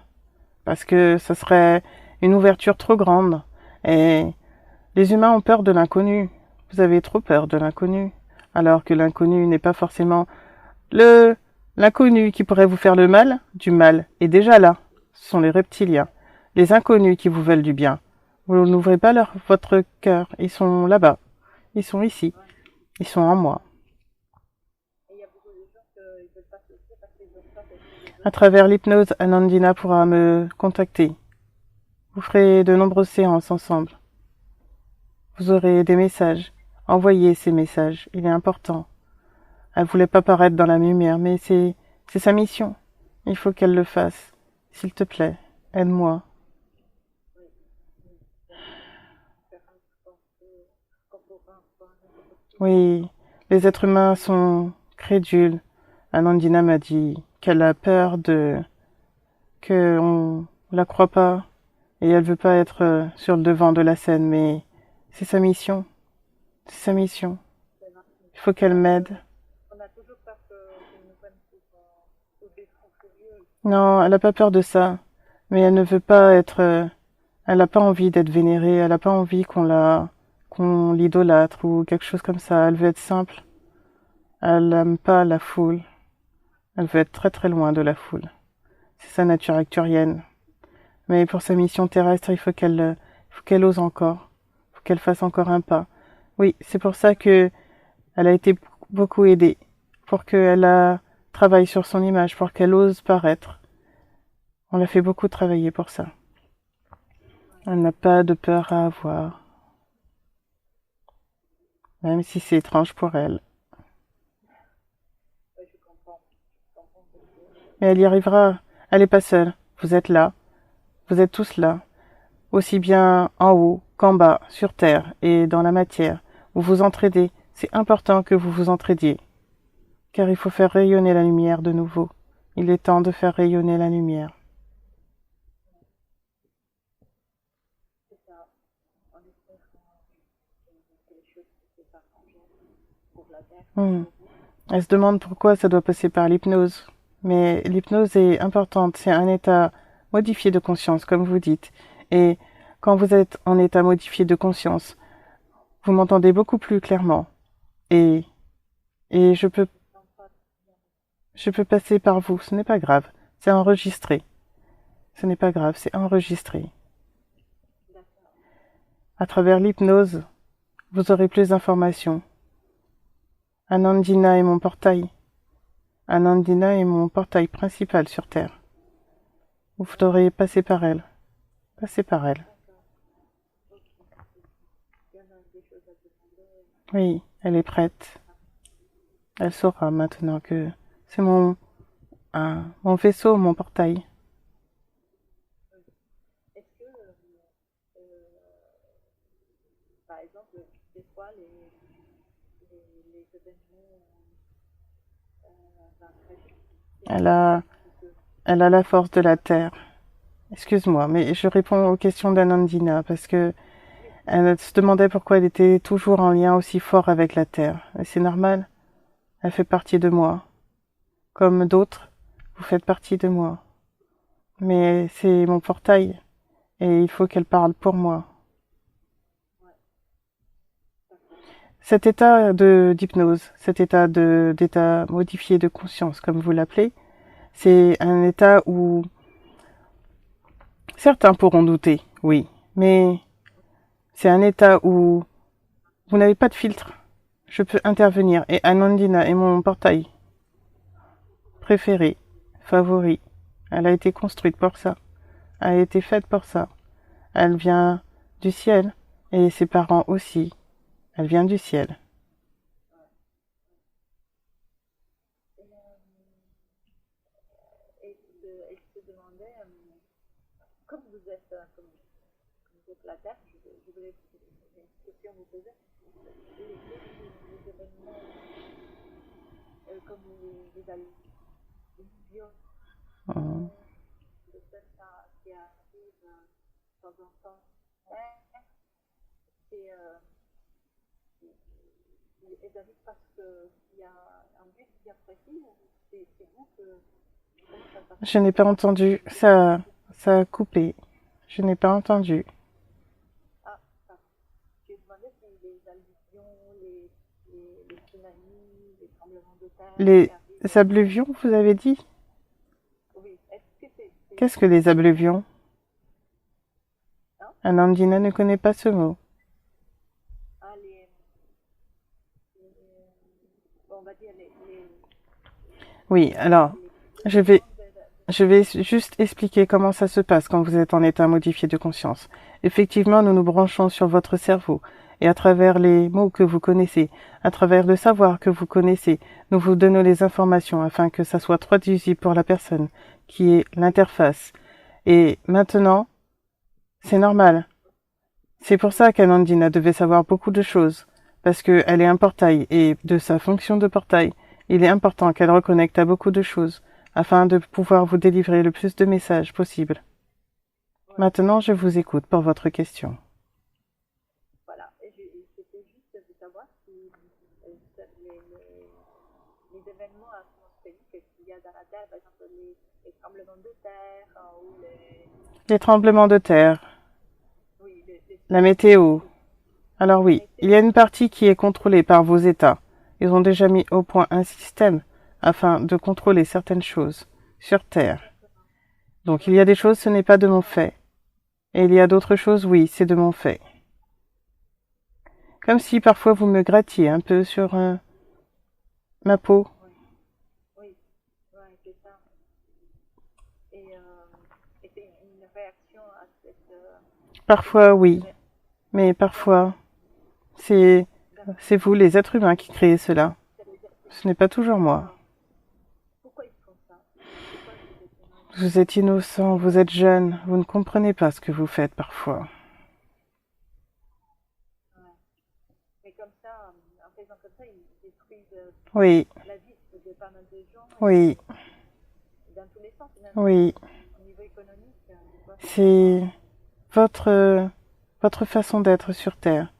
Parce que ça serait une ouverture trop grande. Et les humains ont peur de l'inconnu. Vous avez trop peur de l'inconnu. Alors que l'inconnu n'est pas forcément le l'inconnu qui pourrait vous faire le mal, du mal est déjà là. Ce sont les reptiliens. Les inconnus qui vous veulent du bien. Vous n'ouvrez pas votre cœur. Ils sont là-bas. Ils sont ici. ouais. Ils sont en moi. Et il y a beaucoup de gens qui qu'ils veulent pas se le faire parce qu'ils veulent pas être les À autres. travers l'hypnose, Anandina pourra me contacter. Vous ferez de nombreuses séances ensemble. Vous aurez des messages. Envoyez ces messages. Il est important. Elle voulait pas paraître dans la lumière, mais c'est sa mission. Il faut qu'elle le fasse. S'il te plaît, aide-moi. Oui, oui, bien sûr. Faire un qu'on pourra voir n'importe qui. Oui, les êtres humains sont crédules. Anandina m'a dit qu'elle a peur qu'on la croit pas et elle veut pas être sur le devant de la scène, mais c'est sa mission. C'est sa mission. C'est vrai. Il faut qu'elle Parce m'aide. qu'on a toujours peur qu'ils nous prennent pour des fous furieux. Non, elle a pas peur de ça, mais elle ne veut pas être. Elle a pas envie d'être vénérée. Elle a pas envie qu'on l'idolâtre ou quelque chose comme ça. Elle veut être simple. Elle aime pas la foule. Elle veut être très très loin de la foule. C'est sa nature acturienne. Mais pour sa mission terrestre, il faut qu'elle ose encore. Il faut qu'elle fasse encore un pas. Oui, c'est pour ça que elle a été beaucoup aidée. Pour qu'elle travaille sur son image, pour qu'elle ose paraître. On l'a fait beaucoup travailler pour ça. Elle n'a pas de peur à avoir. Même si c'est étrange pour elle. Oui, je comprends. Je comprends parce que Mais elle y arrivera. Elle n'est pas seule. Vous êtes là. Vous êtes tous là. Aussi bien en haut qu'en bas, sur terre et dans la matière. Vous vous entraidez. C'est important que vous vous entraidiez. Car il faut faire rayonner la lumière de nouveau. Il est temps de faire rayonner la lumière. c'est ça. On espère que les choses se s'arrangent pour la Terre, Hmm. pour vous. Elle se demande pourquoi ça doit passer par l'hypnose. Mais l'hypnose est importante. C'est un état modifié de conscience, comme vous dites. Et quand vous êtes en état modifié de conscience, vous m'entendez beaucoup plus clairement. Et, et Non, pas bien. je peux passer par vous. Ce n'est pas grave. C'est enregistré. Ce n'est pas grave. C'est enregistré. D'accord. À travers l'hypnose, vous aurez plus d'informations. Anandina est mon portail. Anandina est mon portail principal sur Terre. Vous devrez passer par elle. Passer par elle. D'accord. Ok. Il y en a des choses à demander. Oui, elle est prête. Elle saura maintenant que c'est mon vaisseau, mon portail. Est-ce que, par exemple, des fois, les événements tragiques, Elle a, c'est que, elle a la force de la Terre. Excuse-moi, mais je réponds aux questions d'Anandina parce que oui, elle se demandait pourquoi elle était toujours en lien aussi fort avec la Terre. Et c'est normal, elle fait partie de moi. Comme d'autres, vous faites partie de moi. Mais c'est mon portail et il faut qu'elle parle pour moi. ouais, d'accord. Cet état d'hypnose, cet état d'état modifié de conscience, comme vous l'appelez, c'est un état où certains pourront douter, oui, mais c'est un état où vous n'avez pas de filtre. Je peux intervenir et Anandina est mon portail préféré, favori. Elle a été construite pour ça. Elle a été faite pour ça. Elle vient du ciel et ses parents aussi. Elle vient du ciel. Et je te demandais, comme vous êtes, comme vous êtes la Terre, je voulais une question vous poser. Les événements comme les allusions, Hum. de ça qui arrivent de temps en temps, ouais, c'est, elles arrivent parce qu'il y a un but bien précis ou c'est vous que. Comment ça se passe? Je n'ai pas entendu. Ça a coupé. Je n'ai pas entendu. Ah, pardon. J'ai demandé si les allusions, les tsunamis, les tremblements de terre qui Les arrivent. abluvions, vous avez dit? Oui, est-ce que Qu'est-ce que les abluvions? hein? Anandina ne connaît pas ce mot. Ah, bon, on va dire Oui, alors, les je vais, besoins je vais juste expliquer comment ça se passe quand vous êtes en état modifié de conscience. Effectivement, nous nous branchons sur votre cerveau et à travers les mots que vous connaissez, à travers le savoir que vous connaissez, nous vous donnons les informations afin que ça soit traduisible pour la personne qui est l'interface. Et maintenant, c'est normal. C'est pour ça qu'Anandina devait savoir beaucoup de choses, parce qu'elle est un portail, et de sa fonction de portail, il est important qu'elle reconnecte à beaucoup de choses, afin de pouvoir vous délivrer le plus de messages possible. ouais, Maintenant, je vous écoute pour votre question. voilà. Et c'était juste de savoir si les événements atmosphériques qu'il y a dans la Terre, par exemple les tremblements de terre ou Les tremblements de terre, oui, les la tsunamis, météo. Alors la oui, il y a météo. une partie qui est contrôlée par vos États. Ils ont déjà mis au point un système afin de contrôler certaines choses sur Terre. Exactement. Donc il Ouais, y a des c'est ça. choses, ce n'est pas de mon fait. Et il y a d'autres choses, oui, c'est de mon fait. Comme si parfois vous me grattiez un peu sur ma peau. Oui, oui, ouais, c'est ça. Et, et c'est une réaction à Parfois, oui, cette mais d'accord, parfois, c'est d'accord. c'est vous, les êtres humains, qui créez cela. C'est les êtres Ce humains. n'est pas toujours moi. D'accord. Pourquoi ils font ça? Pourquoi les êtres humains ils font Vous ça? êtes innocent, vous êtes jeune, vous ne comprenez pas ce que vous faites parfois. Ouais. Mais comme ça, en faisant comme ça, ils détruisent Oui, la vie de pas mal de gens oui, et dans tous les sens, même oui. au niveau économique, des fois c'est pas. C'est votre votre façon d'être sur Terre.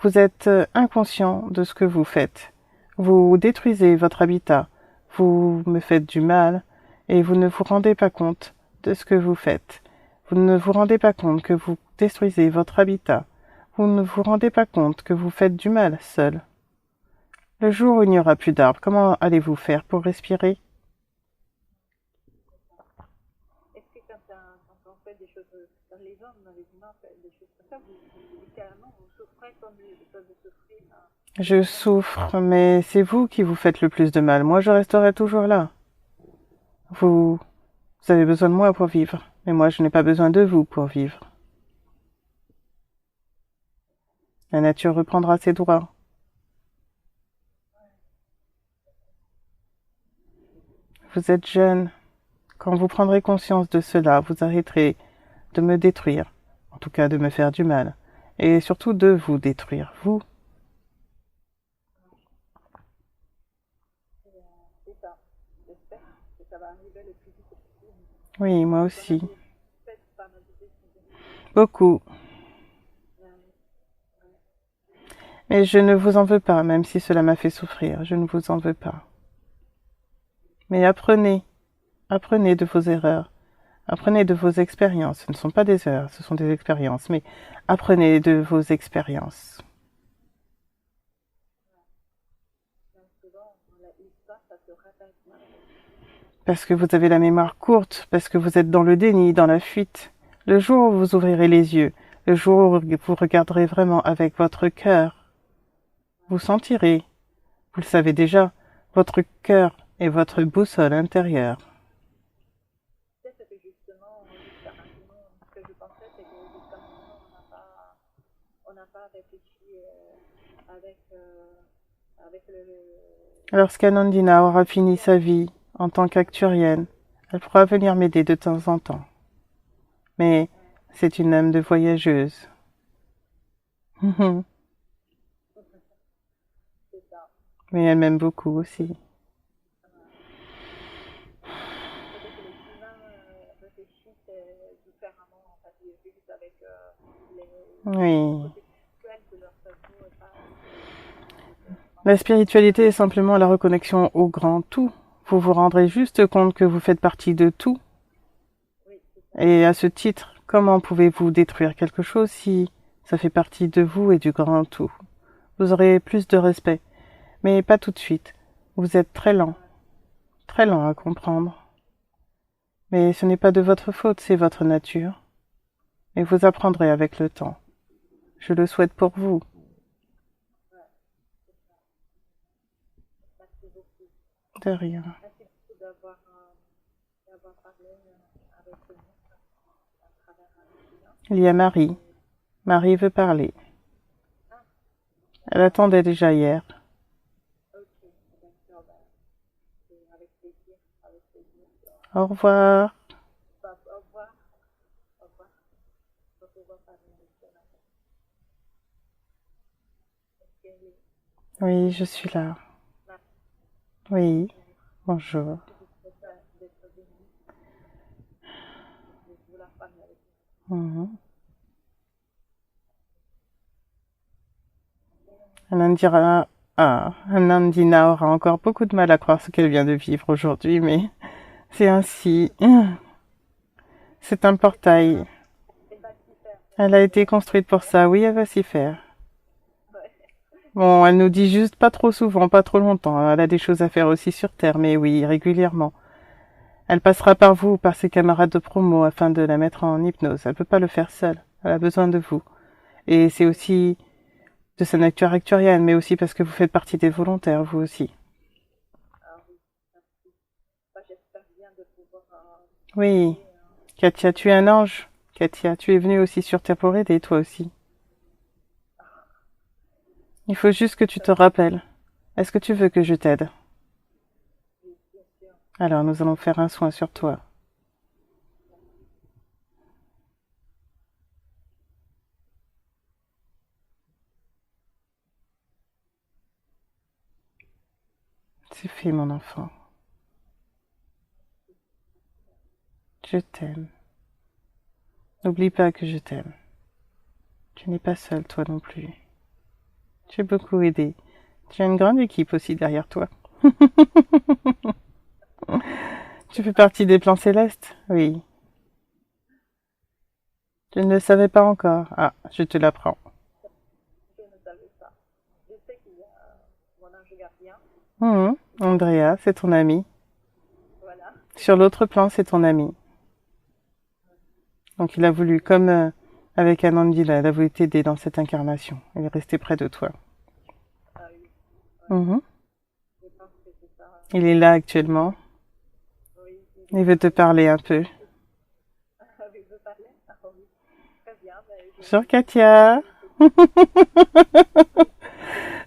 Vous êtes inconscient de ce que vous faites. Vous détruisez votre habitat, vous me faites du mal, et vous ne vous rendez pas compte de ce que vous faites. Vous ne vous rendez pas compte que vous détruisez votre habitat. Vous ne vous rendez pas compte que vous faites du mal seul. Le jour où il n'y aura plus d'arbres, comment allez-vous faire pour respirer? Est-ce que quand on fait des choses, quand les hommes, les humains font des choses comme ça, littéralement, vous souffrez comme ils peuvent souffrir les Je humains? souffre, mais c'est vous qui vous faites le plus de mal. Moi, je resterai toujours là. Vous, vous avez besoin de moi pour vivre, mais moi, je n'ai pas besoin de vous pour vivre. La nature reprendra ses droits. Vous êtes jeune. Quand vous prendrez conscience de cela, vous arrêterez de me détruire, en tout cas de me faire du mal, et surtout de vous détruire, vous. C'est ça. J'espère que ça va arriver le plus vite possible. Oui, moi Parce qu'on a aussi. fait pas mal de décisions. Beaucoup. Ouais, ouais. Mais je ne vous en veux pas, même si cela m'a fait souffrir. Je ne vous en veux pas. Mais apprenez. Apprenez de vos erreurs. Apprenez de vos expériences. Ce ne sont pas des erreurs, ce sont des expériences. Mais apprenez de vos expériences. Ouais, souvent, l'histoire, ça se répète malheureusement. Parce que vous avez la mémoire courte, parce que vous êtes dans le déni, dans la fuite. Le jour où vous ouvrirez les yeux, le jour où vous regarderez vraiment avec votre cœur, vous sentirez, vous le savez déjà, votre cœur est votre boussole intérieure. Peut-être que justement, jusqu'à maintenant, ce que je pensais, c'est que jusqu'à maintenant, on n'a pas réfléchi avec, avec Lorsqu'Anandina aura fini sa vie en tant qu'acturienne, elle pourra venir m'aider de temps en temps. Mais c'est une âme de voyageuse. c'est ça. Mais elle m'aime beaucoup aussi. Peut-être que les humains réfléchissent différemment, en fait, ils vivent avec le Oui. côté spirituel de leur cerveau et pas avec le côté La rationnel. spiritualité est simplement la reconnexion au grand tout. Vous vous rendrez juste compte que vous faites partie de tout. Oui, c'est ça. Et à ce titre, comment pouvez-vous détruire quelque chose si ça fait partie de vous et du grand tout? Vous aurez plus de respect, mais pas tout de suite. Vous êtes Ouais, très lent à comprendre. Mais ce n'est pas de votre faute, c'est votre nature. Et vous apprendrez avec le temps. Je le souhaite pour vous. ouais, c'est ça. Merci beaucoup. De rien. Merci beaucoup avoir parlé avec eux à travers un client. Il y a Marie. Marie veut parler. Ah, Elle d'accord. attendait déjà hier. Ok, d'accord. C'est avec plaisir, avec plaisir. Au revoir. Au revoir, au revoir. On va pouvoir parler avec eux maintenant. Est-ce qu'elle est Oui, je suis là. là? Oui, bonjour. Je vous souhaite d'être bénie, de vouloir parler avec Mhm. Anandina aura encore beaucoup de mal à croire ce qu'elle vient de vivre aujourd'hui, mais c'est ainsi. C'est un portail. elle va s'y faire. Elle a été construite pour ça. Oui, elle va s'y faire. Ouais. Bon, elle nous dit juste pas trop souvent, pas trop longtemps. Elle a des choses à faire aussi sur Terre, mais oui, régulièrement. Elle passera par vous ou par ses camarades de promo afin de la mettre en hypnose. Elle peut pas le faire seule. Elle a besoin de vous. Et c'est aussi de sa nature actuarienne, mais aussi parce que vous faites partie des volontaires, vous aussi. Ah oui, merci. Bah, j'espère bien de pouvoir Oui. aider. Katia, tu es un ange. Katia, tu es venue aussi sur Terre pour aider, toi aussi. Il faut juste que tu te rappelles. Est-ce que tu veux que je t'aide? Oui, bien sûr. Alors, nous allons faire un soin sur toi. C'est fait, mon enfant. Je t'aime. N'oublie pas que je t'aime. Tu n'es pas seul, toi non plus. Tu as beaucoup aidé. Tu as une grande équipe aussi derrière toi. Tu fais partie des plans célestes? Oui. Je ne le savais pas encore. Ah, je te l'apprends. Je ne savais pas. Je sais qu'il y a mon ange gardien. Andrea, c'est ton ami. Voilà. Sur l'autre plan, c'est ton ami. Donc il a voulu, comme avec Anandila, il a voulu t'aider dans cette incarnation. Il est resté près de toi. Ah oui. Ouais. Mhm. Je pense que c'est ça. Il est là actuellement. Oui, Il veut te parler un peu. il veut parler. Ah oui. Très bien. Ben, Bonjour Katia.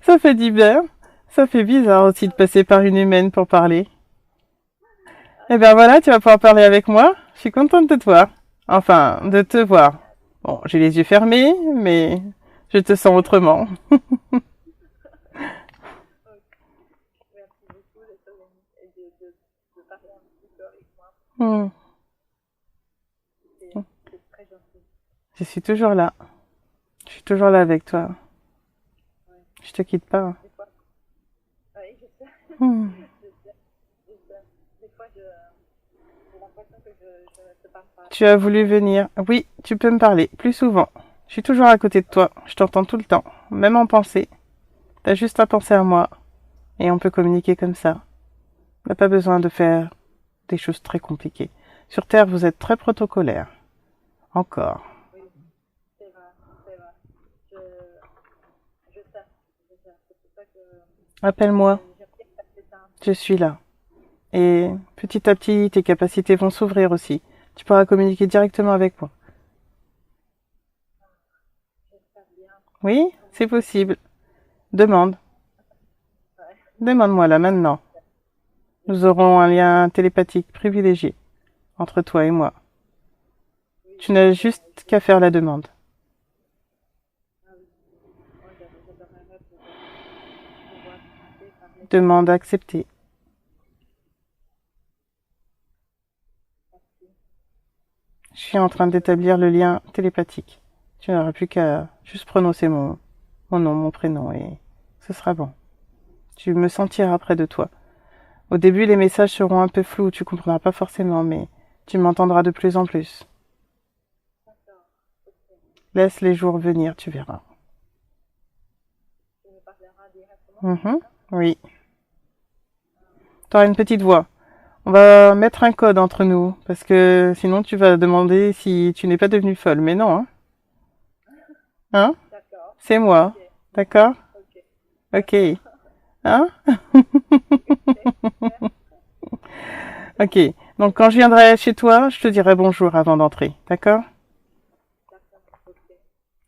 Ça fait du bien. Ça fait bizarre aussi de passer par une humaine pour parler. Eh bien voilà, tu vas pouvoir parler avec moi. Je suis contente de te voir. Enfin, de te voir. Bon, j'ai les yeux fermés, mais je te sens autrement. Merci beaucoup d'être venu et de parler un petit peu avec moi. Hmm. C'est très gentil. Je suis toujours là. Je suis toujours là avec toi. Ouais. Je te quitte pas. Des fois, oui, je sais. Hmm. Je sais. Je sais. Des fois, j'ai l'impression que je ne te parle pas. Tu as voulu venir. Oui, tu peux me parler plus souvent. Je suis toujours à côté de toi. Je t'entends tout le temps, même en pensée. T'as juste à penser à moi. Et on peut communiquer comme ça. On n'a pas besoin de faire des choses très compliquées. Sur Terre, vous êtes très protocolaire. Encore. Oui, c'est vrai, c'est vrai. Je, je sais, je sais. C'est pour ça que Appelle-moi. j'aime bien passer ça. Je suis là. Et petit à petit, tes capacités vont s'ouvrir aussi. Tu pourras communiquer directement avec moi. J'espère bien. Oui, c'est possible. Demande. Ouais. Demande-moi là maintenant. Nous aurons un lien télépathique privilégié entre toi et moi. Oui, Tu n'as juste qu'à faire la demande. ah oui. Moi, j'aimerais pouvoir discuter, parler comme Demande acceptée. merci. Je suis en train d'établir le lien télépathique. Tu n'auras plus qu'à juste prononcer mon nom, mon prénom et ce sera bon. Tu me sentiras près de toi. Au début, les messages seront un peu flous, tu comprendras pas forcément, mais tu m'entendras de plus en plus. D'accord. Ok. Laisse les jours venir, tu verras. Tu me parleras directement, Mhm, c'est ça? oui. Tu auras une petite voix. On va mettre un code entre nous, parce que sinon tu vas demander si tu n'es pas devenue folle. Mais non, hein? Hein? D'accord. C'est moi. Ok. D'accord? Ok. Ok. D'accord. Hein? Ok. Super. Ok. Donc quand je viendrai chez toi, je te dirai bonjour avant d'entrer, d'accord? D'accord, ok,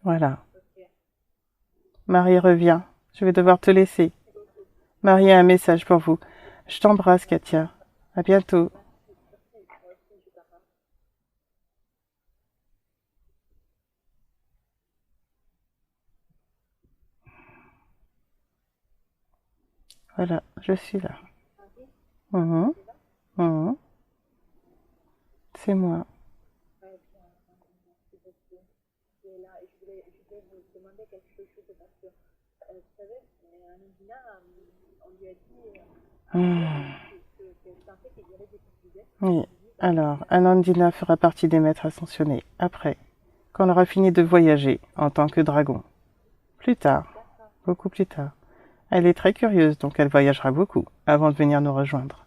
Voilà. ok. Marie revient. Je vais devoir te laisser. Merci beaucoup. Marie a un message pour vous. Je t'embrasse, Katia. À bientôt. Merci, merci. Moi aussi, je t'embrasse. Voilà, je suis là. Marie, Mhm, tu es là? mhm. C'est moi. Très bien, merci beaucoup. Tu es là et je voulais vous demander quelque chose parce que, vous savez, Nandina, on lui a dit, elle a Hmm. dit qu'elle sentait qu'il y avait des sujets. Oui. Elle dit, bah, Alors, Anandina fera partie des maîtres ascensionnés. Après, quand on aura fini de voyager en tant que dragon. Plus tard. d'accord. Beaucoup plus tard. Elle est très curieuse, donc elle voyagera beaucoup avant de venir nous rejoindre.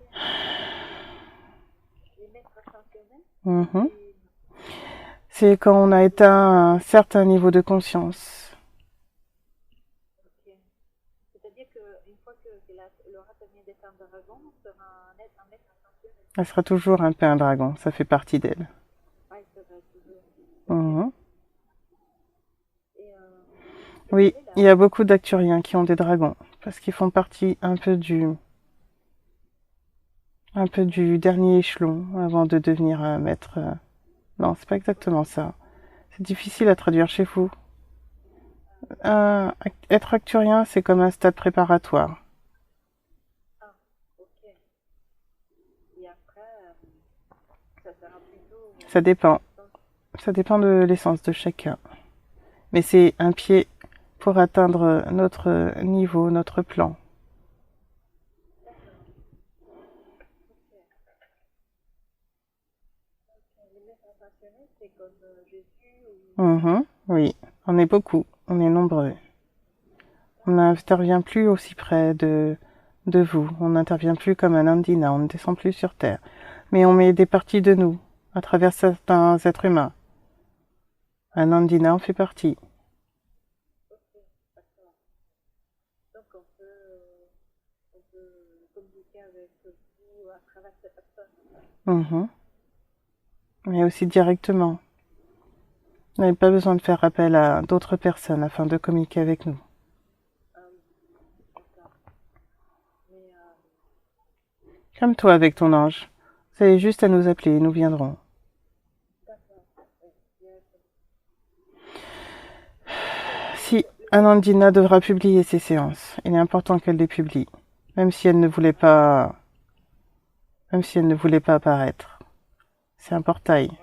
Ok. Les maîtres ascensionnés, Mhm. c'est, C'est quand on a atteint un certain niveau de conscience. ok. C'est-à-dire qu'une fois qu'elle aura terminé d'être un dragon, on sera un maître ascensionné. Elle sera toujours un peu un dragon, ça fait partie d'elle. Ah, ça va toujours. Ok. Mhm. Et, euh, et Oui, quelle est il y a beaucoup d'acturiens qui ont des dragons, parce qu'ils font partie un peu du dernier échelon avant de devenir un maître. Non, c'est pas exactement ça. C'est difficile à traduire chez vous. Être acturien, c'est comme un stade préparatoire. Ah, ok. Et après, ça sera plutôt Ça dépend. dans Ça dépend de l'essence de chacun. Mais c'est un pied pour atteindre notre niveau, notre plan. d'accord. Ok. Ok. Les maîtres ascensionnés, c'est comme Jésus ou Mhm, oui, on est beaucoup, on est nombreux. On d'accord. n'intervient plus aussi près de vous. On n'intervient plus comme un Andina, on ne descend plus sur Terre. Mais on met des parties de nous à travers certains êtres humains. Un Andina en fait partie. Ok, d'accord. Donc on peut communiquer avec vous à travers cette personne. Mhm. Mais aussi directement. Vous n'avez pas besoin de faire appel à d'autres personnes afin de communiquer avec nous. Ah oui, d'accord. Mais Comme toi avec ton ange. Vous avez juste à nous appeler et nous viendrons. d'accord. Oui, bien. Si Anandina devra publier ses séances, il est important qu'elle les publie, même si elle ne voulait pas, même si elle ne voulait pas apparaître. C'est un portail. Ouais,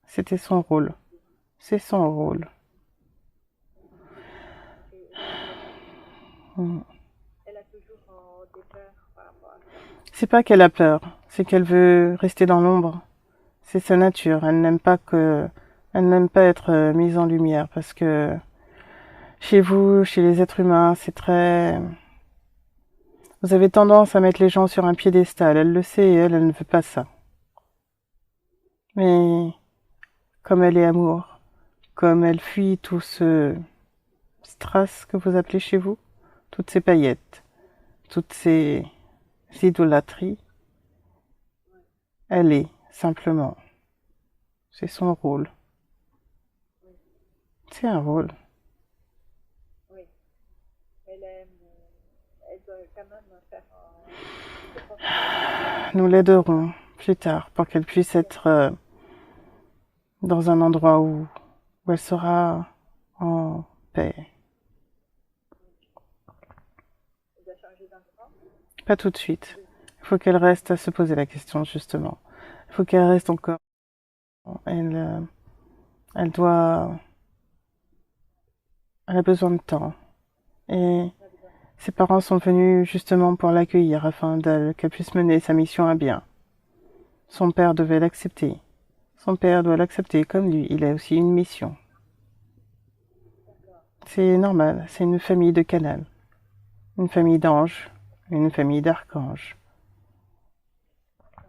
C'était son rôle. effectivement. C'est son rôle. Et Mm. elle a toujours des peurs par rapport à ça. C'est pas qu'elle a peur, c'est qu'elle veut rester dans l'ombre. C'est sa nature. Elle n'aime pas être mise en lumière parce que chez vous, chez les êtres humains, c'est très, vous avez tendance à mettre les gens sur un piédestal. Elle le sait et elle ne veut pas ça. Mais comme elle est amour, comme elle fuit tout ce strass que vous appelez chez vous, toutes ces paillettes, toutes ces idolâtries, Ouais, elle est simplement. C'est son rôle. oui, C'est un rôle. oui. Elle aime, elle doit quand même faire ses propres Nous l'aiderons plus tard pour qu'elle puisse être dans un endroit où elle sera en paix. elle doit changer d'endroit. Pas tout de suite. De- Il faut qu'elle reste à se poser la question, justement. Il faut qu'elle reste encore. Elle, elle doit. Elle a besoin de temps. Et elle a besoin ses parents sont venus justement pour l'accueillir afin qu'elle puisse mener sa mission à bien. Son père devait l'accepter. Son père doit l'accepter comme lui. Il a aussi une mission. d'accord. C'est normal. C'est une famille de canal. Une famille d'anges. Une famille d'archanges. D'accord.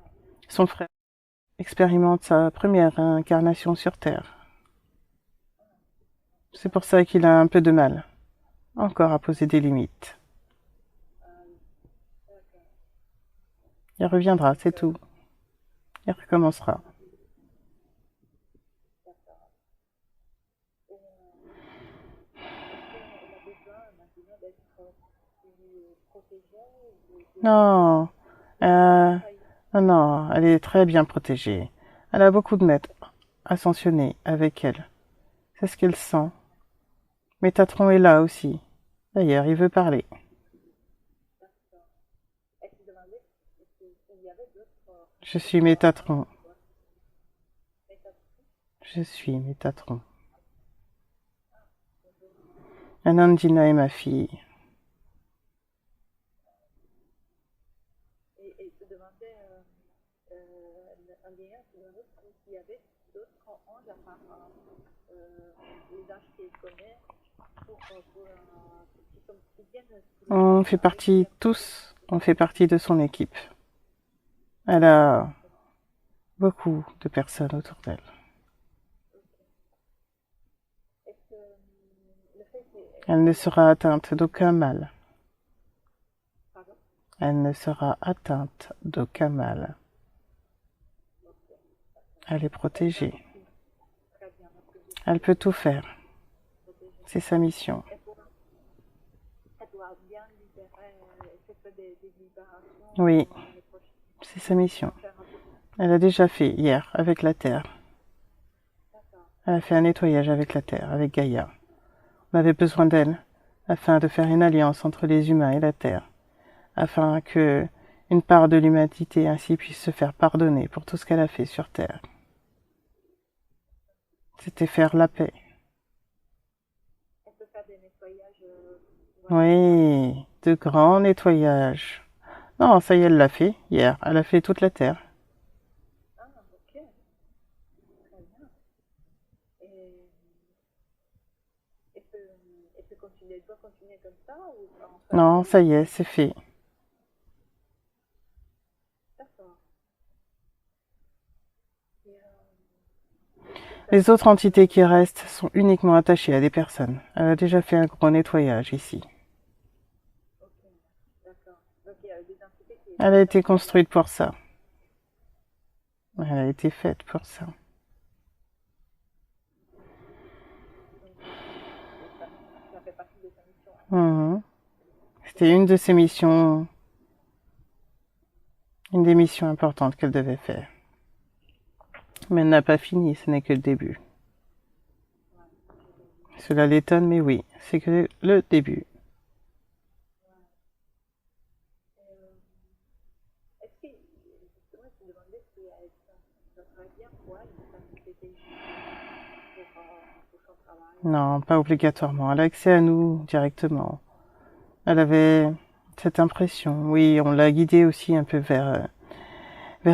Son frère expérimente sa première incarnation sur Terre. C'est pour ça qu'il a un peu de mal. Encore à poser des limites. Ah oui, d'accord. Il reviendra, c'est tout. Il recommencera. D'accord. Et est-ce qu'elle a besoin maintenant d'être plus protégée ou Non, de euh, travailler? non, non, elle est très bien protégée. Elle a beaucoup de maîtres ascensionnés avec elle. C'est ce qu'elle sent. Métatron est là aussi. D'ailleurs, il veut parler. D'accord. Elle se demandait s'il y avait d'autres Je suis anges Métatron. qui doivent être appris. Je suis Métatron. Ah, bonjour. Anandina est ma fille. Et se demandait, un lien, se demandait s'il y avait d'autres anges à part les anges qu'elle connaît qui viennent On fait avec partie elle. tous, on fait partie de son équipe. Elle a beaucoup de personnes autour d'elle. Est-ce que le fait Elle ne qu'elle sera atteinte d'aucun mal. pardon, Elle ne sera atteinte d'aucun mal. ok, Elle est elle va protégée. aussi très bien protéger, Elle peut tout faire. protéger. C'est sa mission. Elle doit bien libérer, effectuer des libérations Oui, l'année prochaine. c'est sa mission. Faire un peu. Elle a déjà fait hier avec la Terre. D'accord. Elle a fait un nettoyage avec la Terre, avec Gaïa. On avait besoin d'elle afin de faire une alliance entre les humains et la Terre, afin que une part de l'humanité ainsi puisse se faire pardonner pour tout ce qu'elle a fait sur Terre. C'était faire la paix. Elle peut faire des nettoyages vraiment grands. Oui, de grands nettoyages. Non, ça y est, elle l'a fait hier. Elle a fait toute la Terre. Ah, ok, très bien. Et elle peut continuer, elle doit continuer comme ça ou en faire Non, plus? ça y est, c'est fait. D'accord. Et, ça Les fait autres entités qui restent sont uniquement attachées à des personnes. Elle a déjà fait un gros nettoyage ici. ok, d'accord. Donc il y a des entités qui Elle a été attachent à construite pour ça. Elle a été faite pour ça. donc ça fait partie de sa mission. Mhm. C'est C'était ça. une de ses missions, une des missions importantes qu'elle devait faire. Mais elle n'a pas fini, ce n'est que le début. Ouais, Cela l'étonne, mais oui, c'est que le début. ouais. Est-ce que justement je me demandais si ça serait bien pour elle de faire une PTJ pour son travail. Non, pas obligatoirement. Elle a accès à nous directement. Elle avait cette impression. Oui, on l'a guidée aussi un peu vers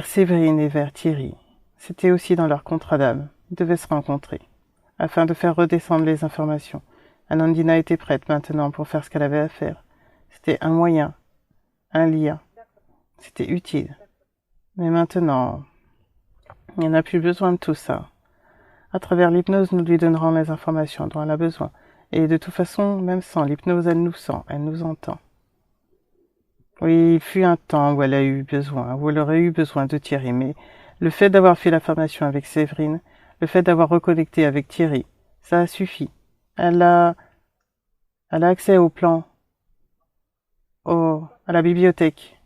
Séverine et vers Thierry. C'était aussi dans leur contrat d'âme. Ils devaient se rencontrer, afin de faire redescendre les informations. Anandina était prête maintenant pour faire ce qu'elle avait à faire. C'était un moyen, un lien. D'accord, C'était utile. d'accord. Mais maintenant, il n'y en a plus besoin de tout ça. À travers l'hypnose, nous lui donnerons les informations dont elle a besoin. Et de toute façon, même sans l'hypnose, elle nous sent, elle nous entend. Oui, il fut un temps où elle a eu besoin, où elle aurait eu besoin de Thierry, mais le fait d'avoir fait la formation avec Séverine, le fait d'avoir reconnecté avec Thierry, ça a suffi. Elle a, elle a accès au plan, à la bibliothèque,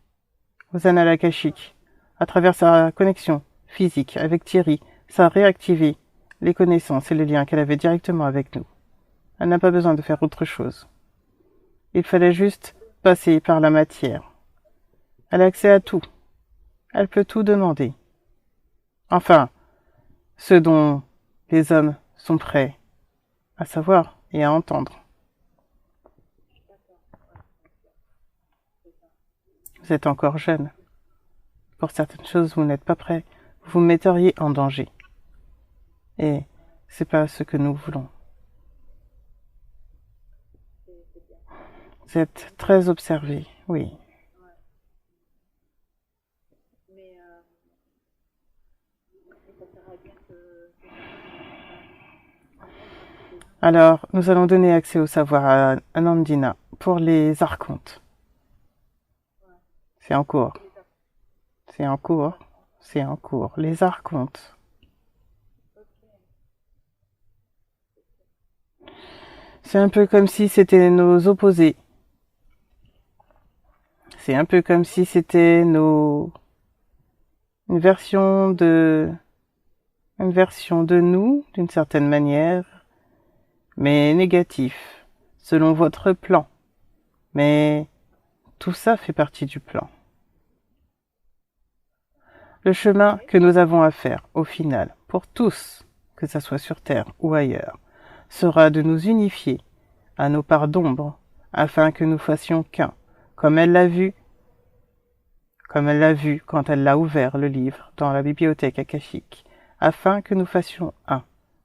aux annales akashiques. À travers sa connexion physique avec Thierry, ça a réactivé les connaissances et les liens qu'elle avait directement avec nous. Elle n'a pas besoin de faire autre chose. Il fallait juste passer par la matière. Elle a accès à tout. Elle peut tout demander. Enfin, ce dont les hommes sont prêts à savoir et à entendre. D'accord, ouais, c'est ça. Vous êtes encore jeune. Pour certaines choses, vous n'êtes pas prêt. Vous vous metteriez en danger. Et Ouais, c'est pas ce que nous voulons. c'est bien. Vous êtes très observé, oui. Ouais. Mais, mais ça serait bien que ça montre à tous les gens. Alors, nous allons donner accès au savoir à Anandina pour les archontes. Ouais. C'est en cours. Pour les C'est en cours. C'est en cours. Les archontes. C'est un peu comme si c'était nos opposés. C'est un peu comme si c'était une version de nous, d'une certaine manière, mais négatif, selon votre plan. Mais tout ça fait partie du plan. Le chemin que nous avons à faire, au final, pour tous, que ce soit sur Terre ou ailleurs, sera de nous unifier à nos parts d'ombre, afin que nous fassions qu'un, comme elle l'a vu quand elle l'a ouvert le livre dans la bibliothèque akashique, afin que nous fassions un.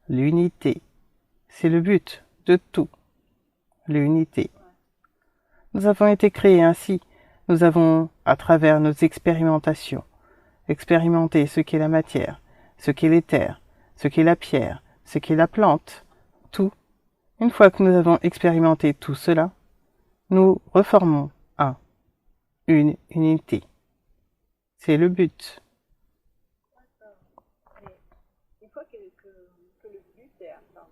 L'unité. C'est le but de tout. L'unité. Nous avons été créés ainsi. Nous avons, à travers nos expérimentations, expérimenté ce qu'est la matière, ce qu'est l'éther, ce qu'est la pierre, ce qu'est la plante, tout. Une fois que nous avons expérimenté tout cela, nous reformons un, une unité. C'est le but. Une fois que le but est atteint,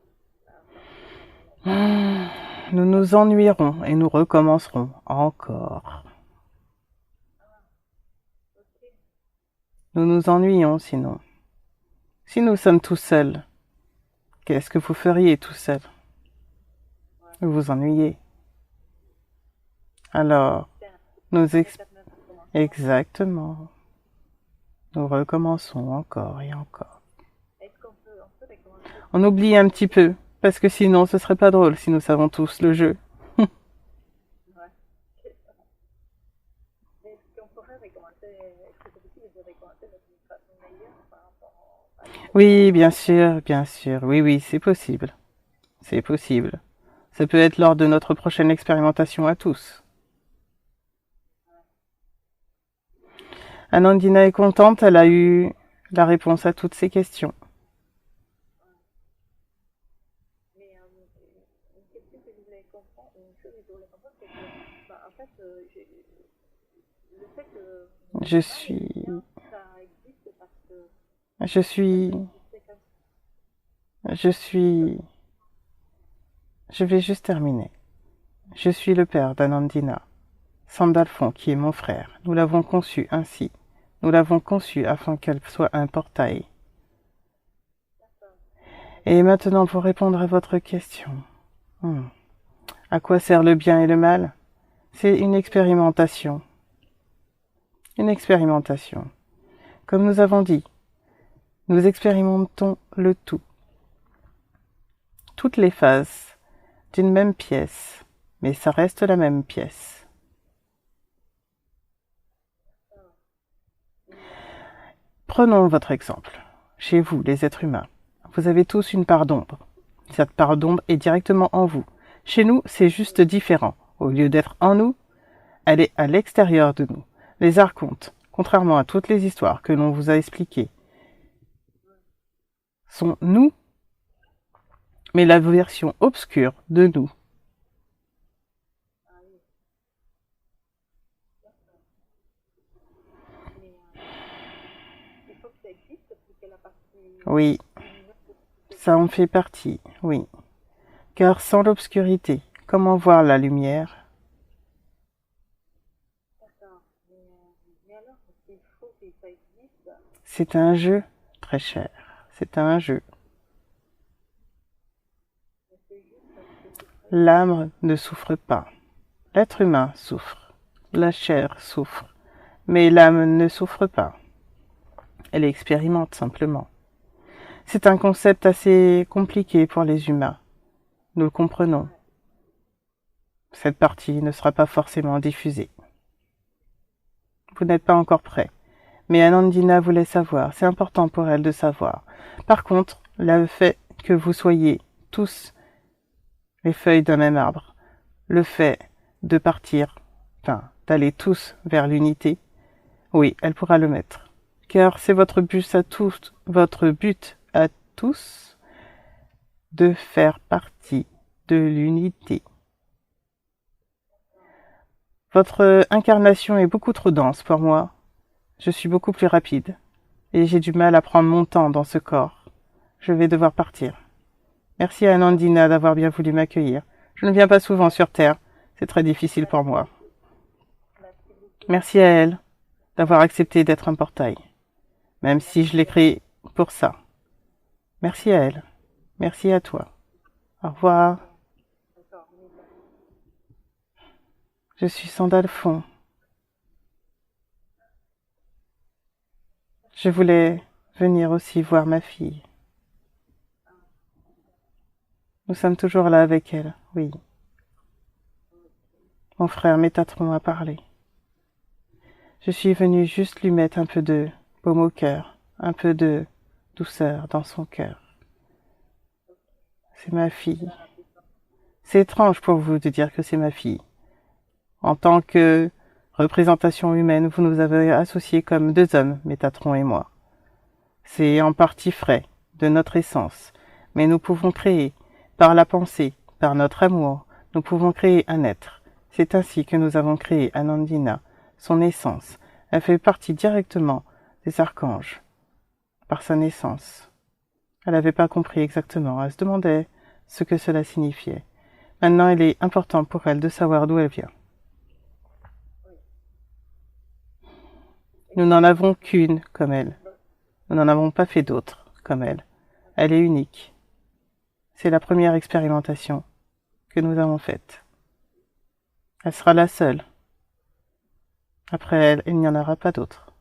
nous nous ennuierons et nous recommencerons encore. Nous nous ennuyons sinon. Si nous sommes tout seuls, qu'est-ce que vous feriez tout seul? Vous vous ennuyez. Alors, exactement. Nous recommençons encore et encore. On oublie un petit peu, parce que sinon ce serait pas drôle si nous savons tous le jeu. Oui, bien sûr, bien sûr. Oui, oui, c'est possible. C'est possible. Ça peut être lors de notre prochaine expérimentation à tous. Anandina est contente, elle a eu la réponse à toutes ses questions. Mais une question que je voulais comprendre, une chose que je voulais comprendre, c'est que, en fait, le fait que Je suis... ça existe parce que Je vais juste terminer. Je suis le père d'Anandina, Sandalphon, qui est mon frère. Nous l'avons conçu ainsi. Nous l'avons conçu afin qu'elle soit un portail. Et maintenant, pour répondre à votre question. À quoi sert le bien et le mal? C'est une expérimentation. Une expérimentation. Comme nous avons dit, nous expérimentons le tout. Toutes les phases d'une même pièce, mais ça reste la même pièce. Prenons votre exemple. Chez vous, les êtres humains, vous avez tous une part d'ombre. Cette part d'ombre est directement en vous. Chez nous, c'est juste différent. Au lieu d'être en nous, elle est à l'extérieur de nous. Les archontes, contrairement à toutes les histoires que l'on vous a expliquées, sont nous, mais la version obscure de nous. Oui, ça en fait partie, oui. Car sans l'obscurité, comment voir la lumière? C'est un jeu, très cher. C'est un jeu. L'âme ne souffre pas. L'être humain souffre. La chair souffre. Mais l'âme ne souffre pas. Elle expérimente simplement. C'est un concept assez compliqué pour les humains. Nous le comprenons. Cette partie ne sera pas forcément diffusée. Vous n'êtes pas encore prêt. Mais Anandina voulait savoir. C'est important pour elle de savoir. Par contre, le fait que vous soyez tous les feuilles d'un même arbre, le fait de partir, d'aller tous vers l'unité, oui, elle pourra le mettre. Car c'est votre but à tous, de faire partie de l'unité. Votre incarnation est beaucoup trop dense pour moi. Je suis beaucoup plus rapide, et j'ai du mal à prendre mon temps dans ce corps. Je vais devoir partir. Merci à Nandina d'avoir bien voulu m'accueillir. Je ne viens pas souvent sur Terre, c'est très difficile pour moi. Merci à elle d'avoir accepté d'être un portail, même si je l'ai créé pour ça. Merci à elle. Merci à toi. Au revoir. Je suis Sandalphon. Je voulais venir aussi voir ma fille. Nous sommes toujours là avec elle, oui. Mon frère Métatron a parlé. Je suis venue juste lui mettre un peu de baume au cœur, un peu de douceur dans son cœur. C'est ma fille. C'est étrange pour vous de dire que c'est ma fille. En tant que représentation humaine, vous nous avez associés comme deux hommes, Métatron et moi. C'est en partie frais, de notre essence, mais nous pouvons créer, par la pensée, par notre amour, nous pouvons créer un être. C'est ainsi que nous avons créé Anandina, son essence. Elle fait partie directement des archanges, par sa naissance. Elle n'avait pas compris exactement, elle se demandait ce que cela signifiait. Maintenant, il est important pour elle de savoir d'où elle vient. Nous n'en avons qu'une comme elle. Nous n'en avons pas fait d'autres comme elle. Elle est unique. C'est la première expérimentation que nous avons faite. Elle sera la seule. Après elle, il n'y en aura pas d'autres.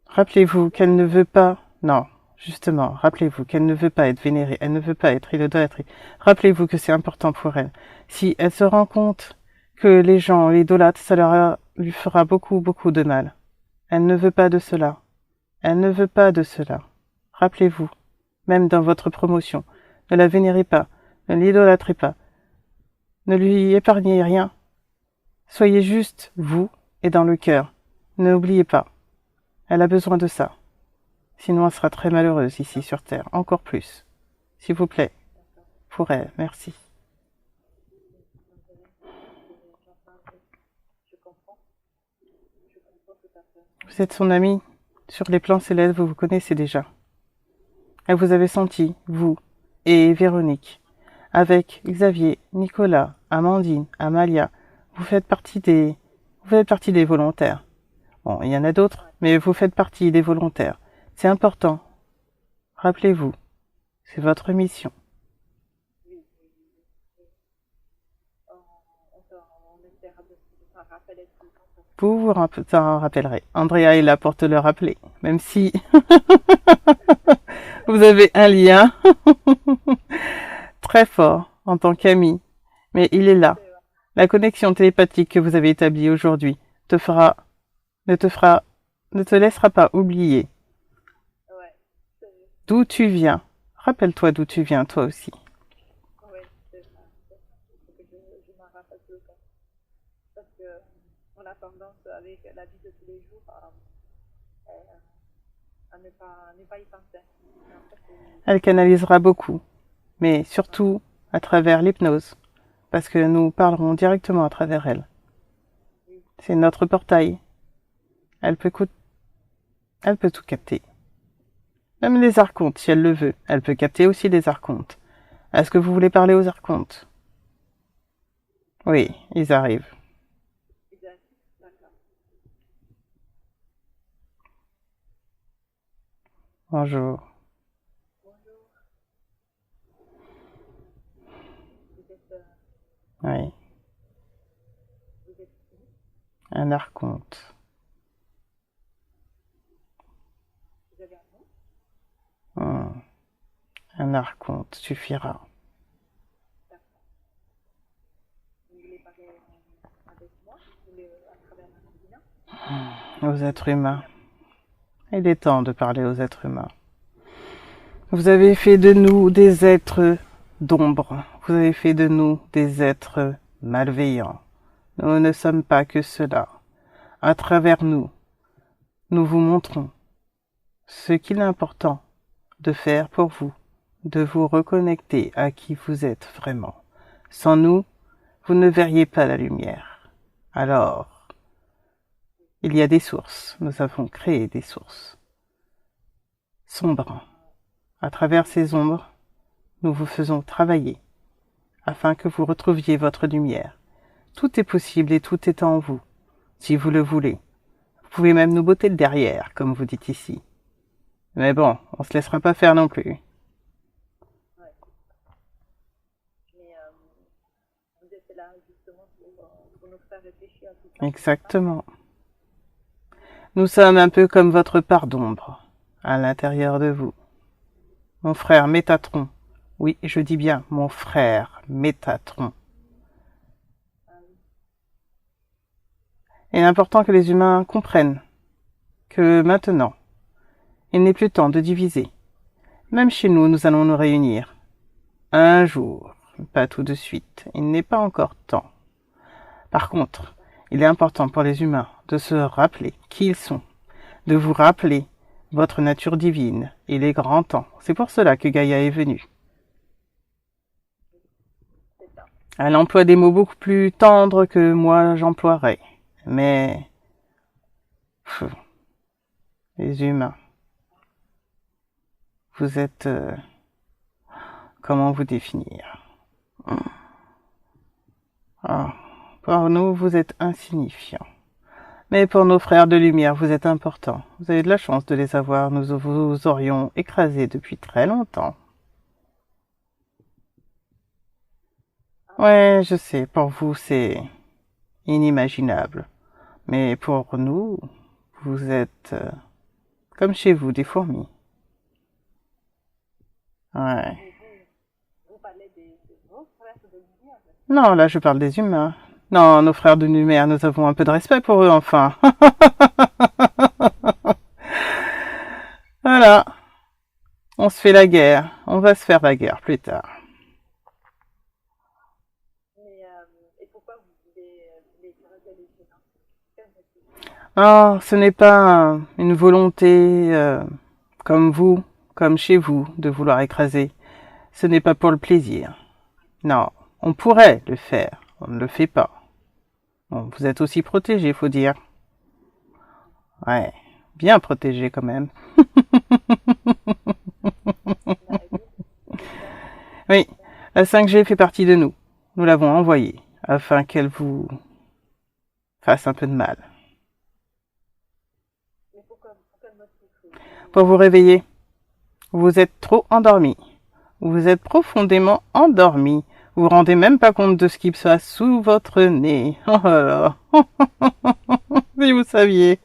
Rappelez-vous qu'elle ne veut pas... Non, justement, rappelez-vous qu'elle ne veut pas être vénérée, elle ne veut pas être idolâtrée. Rappelez-vous que c'est important pour elle. Si elle se rend compte que les gens l'idolâtrent, ça lui fera beaucoup, beaucoup de mal. Elle ne veut pas de cela. Elle ne veut pas de cela. Rappelez-vous, même dans votre promotion, ne la vénérez pas, ne l'idolâtrez pas, ne lui épargnez rien. Soyez juste vous et dans le cœur. N'oubliez pas. Elle a besoin de ça. Sinon, elle sera très malheureuse ici sur Terre, encore plus. S'il vous plaît, pour elle, merci. Vous êtes son amie. Sur les plans célestes, vous vous connaissez déjà. Elle vous avait senti, vous et Véronique, avec Xavier, Nicolas, Amandine, Amalia. Vous faites partie des volontaires. Bon, il y en a d'autres, mais vous faites partie des volontaires. C'est important. Rappelez-vous, c'est votre mission. Vous vous en rappellerez. Andrea est là pour te le rappeler, même si vous avez un lien très fort en tant qu'ami, mais il est là. La connexion télépathique que vous avez établie aujourd'hui ne te laissera pas oublier d'où tu viens. Rappelle-toi d'où tu viens, toi aussi. On a tendance, avec la vie de tous les jours, à ne pas y penser. Elle canalisera beaucoup, mais surtout à travers l'hypnose, parce que nous parlerons directement à travers elle. C'est notre portail. Elle peut tout capter. Même les archontes, si elle le veut. Elle peut capter aussi les archontes. Est-ce que vous voulez parler aux archontes? Oui, ils arrivent. Bonjour. Oui. Un archonte. Un archonte suffira. Aux êtres humains. Il est temps de parler aux êtres humains. Vous avez fait de nous des êtres d'ombre. Vous avez fait de nous des êtres malveillants. Nous ne sommes pas que cela. À travers nous, nous vous montrons ce qu'il est important de faire pour vous, de vous reconnecter à qui vous êtes vraiment. Sans nous, vous ne verriez pas la lumière. Alors, il y a des sources. Nous avons créé des sources sombres. À travers ces ombres, nous vous faisons travailler afin que vous retrouviez votre lumière. Tout est possible et tout est en vous, si vous le voulez. Vous pouvez même nous botter le derrière, comme vous dites ici. Mais bon, on se laissera pas faire non plus. Ouais. Mais vous êtes là justement pour nous faire réfléchir à tout ça. Exactement. Nous sommes un peu comme votre part d'ombre, à l'intérieur de vous. Mon frère Métatron. Oui, je dis bien, mon frère Métatron. Il est important que les humains comprennent que maintenant, il n'est plus temps de diviser. Même chez nous, nous allons nous réunir. Un jour, pas tout de suite, il n'est pas encore temps. Par contre, il est important pour les humains de se rappeler qui ils sont, de vous rappeler votre nature divine. Il est grand temps. C'est pour cela que Gaïa est venue. Elle emploie des mots beaucoup plus tendres que moi j'emploierais. Mais les humains, vous êtes... comment vous définir? Pour nous, vous êtes insignifiants. Mais pour nos frères de lumière, vous êtes importants. Vous avez de la chance de les avoir. Nous vous aurions écrasés depuis très longtemps. Ouais, je sais, pour vous, c'est inimaginable. Mais pour nous, vous êtes comme chez vous, des fourmis. Ouais. Vous parlez de vos frères de lumière. Non, là, je parle des humains. Non, nos frères de lumière, nous avons un peu de respect pour eux, enfin. Voilà. On se fait la guerre. On va se faire la guerre plus tard. Mais et pourquoi vous voulez les écraser les humains? Ah, ce n'est pas une volonté comme vous, comme chez vous, de vouloir écraser. Ce n'est pas pour le plaisir. Non, on pourrait le faire. On ne le fait pas. Bon, vous êtes aussi protégé, faut dire. Ouais, bien protégé quand même. Oui, la 5G fait partie de nous. Nous l'avons envoyée afin qu'elle vous fasse un peu de mal. Mais pourquoi Pour vous réveiller. Vous êtes trop endormi. Vous êtes profondément endormi. Vous vous rendez même pas compte de ce qui se passe sous votre nez. Oh là là. Si vous saviez.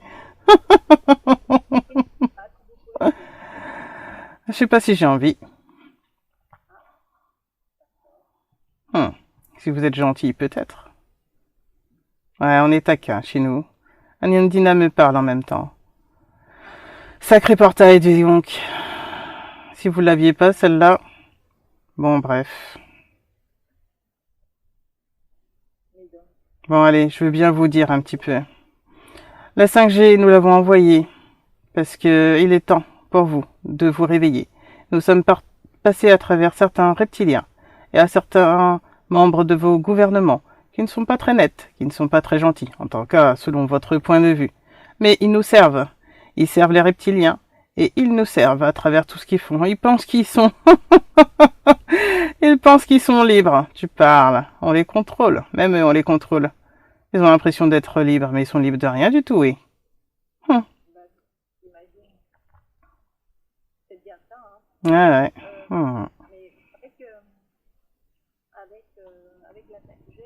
Je sais pas si j'ai envie. Si vous êtes gentil, peut-être. Ouais, on est taquin chez nous. Anyandina me parle en même temps. Sacré portail, dis donc. Si vous l'aviez pas, celle-là. Bon, bref. Bon, allez, je veux bien vous dire un petit peu. La 5G, nous l'avons envoyée parce que il est temps pour vous de vous réveiller. Nous sommes passés à travers certains reptiliens et à certains membres de vos gouvernements qui ne sont pas très nets, qui ne sont pas très gentils, en tant cas selon votre point de vue. Mais ils nous servent. Ils servent les reptiliens et ils nous servent à travers tout ce qu'ils font. Ils pensent qu'ils sont... Ils pensent qu'ils sont libres. Tu parles. On les contrôle. Même eux, on les contrôle. Ils ont l'impression d'être libres, mais ils sont libres de rien du tout, oui. C'est bien ça, hein. Ouais. Mais avec la 5G,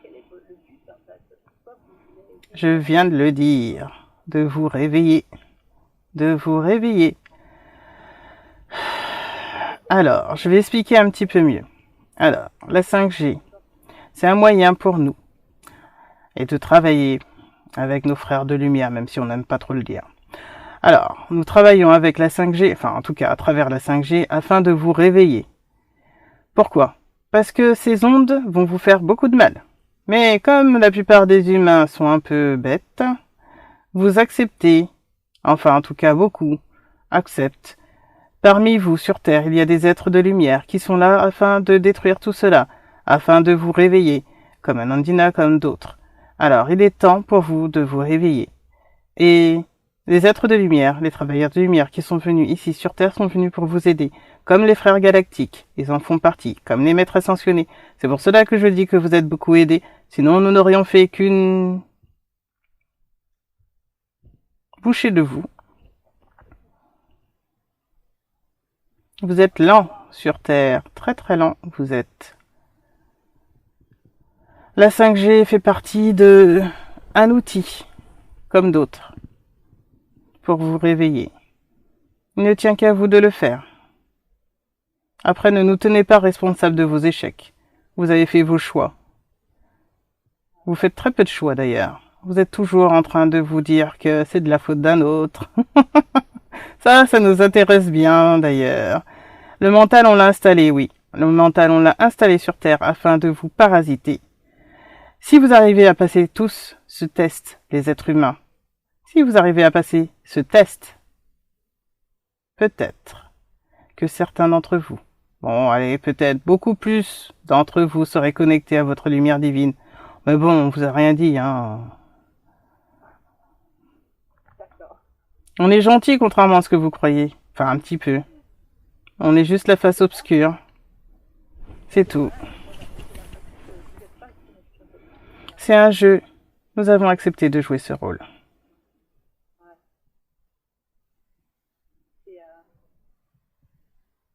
quel est le but en fait? Pourquoi vous voulez... Je viens de le dire. De vous réveiller. De vous réveiller. Alors, je vais expliquer un petit peu mieux. Alors, la 5G, c'est un moyen pour nous et de travailler avec nos frères de lumière, même si on n'aime pas trop le dire. Alors, nous travaillons avec la 5G, enfin en tout cas à travers la 5G, afin de vous réveiller. Pourquoi? Parce que ces ondes vont vous faire beaucoup de mal. Mais comme la plupart des humains sont un peu bêtes, vous acceptez, enfin en tout cas beaucoup, acceptent. Parmi vous sur Terre, il y a des êtres de lumière qui sont là afin de détruire tout cela, afin de vous réveiller, comme Anandina, comme d'autres. Alors, il est temps pour vous de vous réveiller. Et les êtres de lumière, les travailleurs de lumière qui sont venus ici sur Terre sont venus pour vous aider, comme les frères galactiques, ils en font partie, comme les maîtres ascensionnés. C'est pour cela que je dis que vous êtes beaucoup aidés, sinon nous n'aurions fait qu'une bouchée de vous. Vous êtes lent sur Terre, très très lent vous êtes. La 5G fait partie de un outil, comme d'autres, pour vous réveiller. Il ne tient qu'à vous de le faire. Après, ne nous tenez pas responsables de vos échecs. Vous avez fait vos choix. Vous faites très peu de choix d'ailleurs. Vous êtes toujours en train de vous dire que c'est de la faute d'un autre. Ça nous intéresse bien d'ailleurs. Le mental, on l'a installé, oui. Le mental, on l'a installé sur Terre afin de vous parasiter. Si vous arrivez à passer tous ce test, les êtres humains, si vous arrivez à passer ce test, peut-être que certains d'entre vous, bon, allez, peut-être beaucoup plus d'entre vous seraient connectés à votre lumière divine. Mais bon, on vous a rien dit, hein. On est gentil contrairement à ce que vous croyez. Enfin, un petit peu. On est juste la face obscure. C'est tout. C'est un jeu. Nous avons accepté de jouer ce rôle.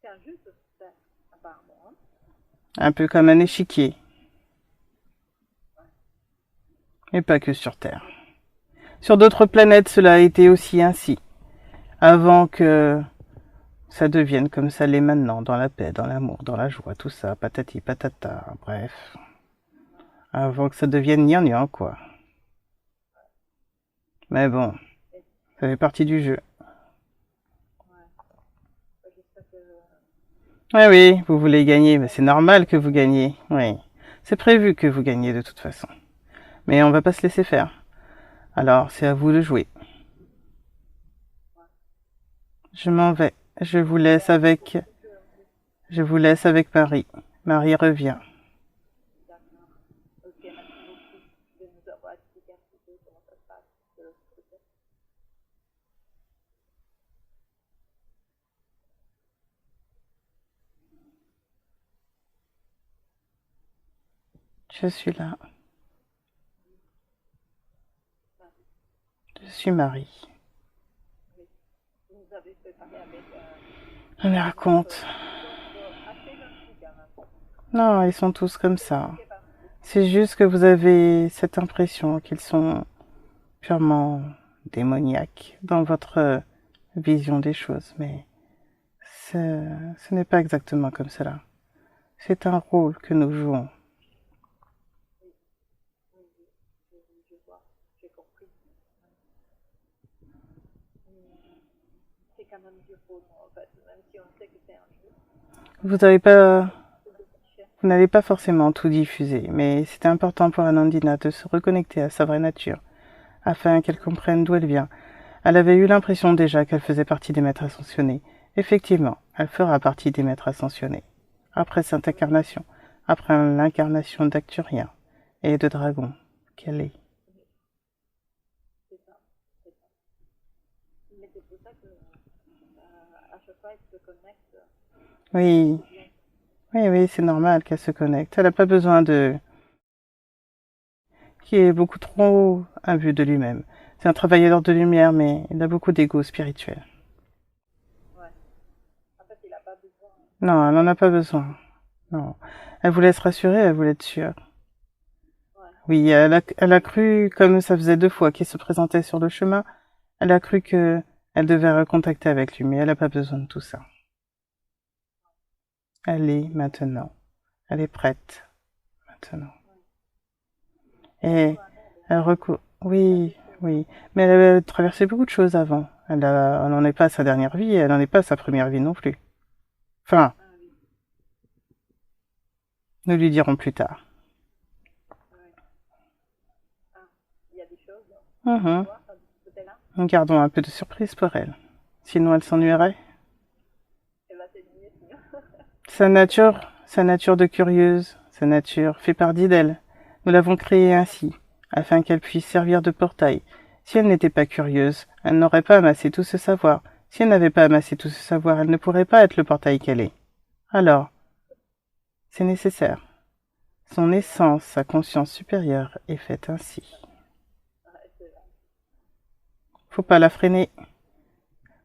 C'est un jeu sur Terre, apparemment. Un peu comme un échiquier. Mais pas que sur Terre. Sur d'autres planètes, cela a été aussi ainsi. Avant que ça devienne comme ça l'est maintenant, dans la paix, dans l'amour, dans la joie, tout ça, patati patata, bref. Avant que ça devienne gnangnan, quoi. Mais bon, ça fait partie du jeu. Oui, oui, vous voulez gagner, mais c'est normal que vous gagniez, oui. C'est prévu que vous gagniez de toute façon. Mais on va pas se laisser faire. Alors, c'est à vous de jouer. Je m'en vais. Je vous laisse avec Marie. Marie revient. Je suis là. Je suis Marie. On les raconte. Non, ils sont tous comme ça. C'est juste que vous avez cette impression qu'ils sont purement démoniaques dans votre vision des choses, mais ce n'est pas exactement comme cela. C'est un rôle que nous jouons. Vous n'avez pas forcément tout diffusé, mais c'était important pour Anandina de se reconnecter à sa vraie nature, afin qu'elle comprenne d'où elle vient. Elle avait eu l'impression déjà qu'elle faisait partie des maîtres ascensionnés. Effectivement, elle fera partie des maîtres ascensionnés. Après cette incarnation, après l'incarnation d'Acturien et de Dragon, qu'elle est. Oui, oui, c'est normal qu'elle se connecte. Elle n'a pas besoin qui est beaucoup trop imbu de lui-même. C'est un travailleur de lumière, mais il a beaucoup d'ego spirituel. Non, elle n'en a pas besoin. Non. Elle voulait se rassurer, elle voulait être sûre. Oui, elle a cru, comme ça faisait 2 fois qu'il se présentait sur le chemin, elle a cru que elle devait recontacter avec lui, mais elle n'a pas besoin de tout ça. Elle est maintenant. Elle est prête maintenant. Et elle oui, oui. Mais elle a traversé beaucoup de choses avant. Elle n'en est pas à sa dernière vie, elle n'en est pas à sa première vie non plus. Enfin, nous lui dirons plus tard. Gardons un peu de surprise pour elle. Sinon, elle s'ennuierait. Sa nature de curieuse, sa nature fait partie d'elle. Nous l'avons créée ainsi, afin qu'elle puisse servir de portail. Si elle n'était pas curieuse, elle n'aurait pas amassé tout ce savoir. Si elle n'avait pas amassé tout ce savoir, elle ne pourrait pas être le portail qu'elle est. Alors, c'est nécessaire. Son essence, sa conscience supérieure est faite ainsi. Faut pas la freiner.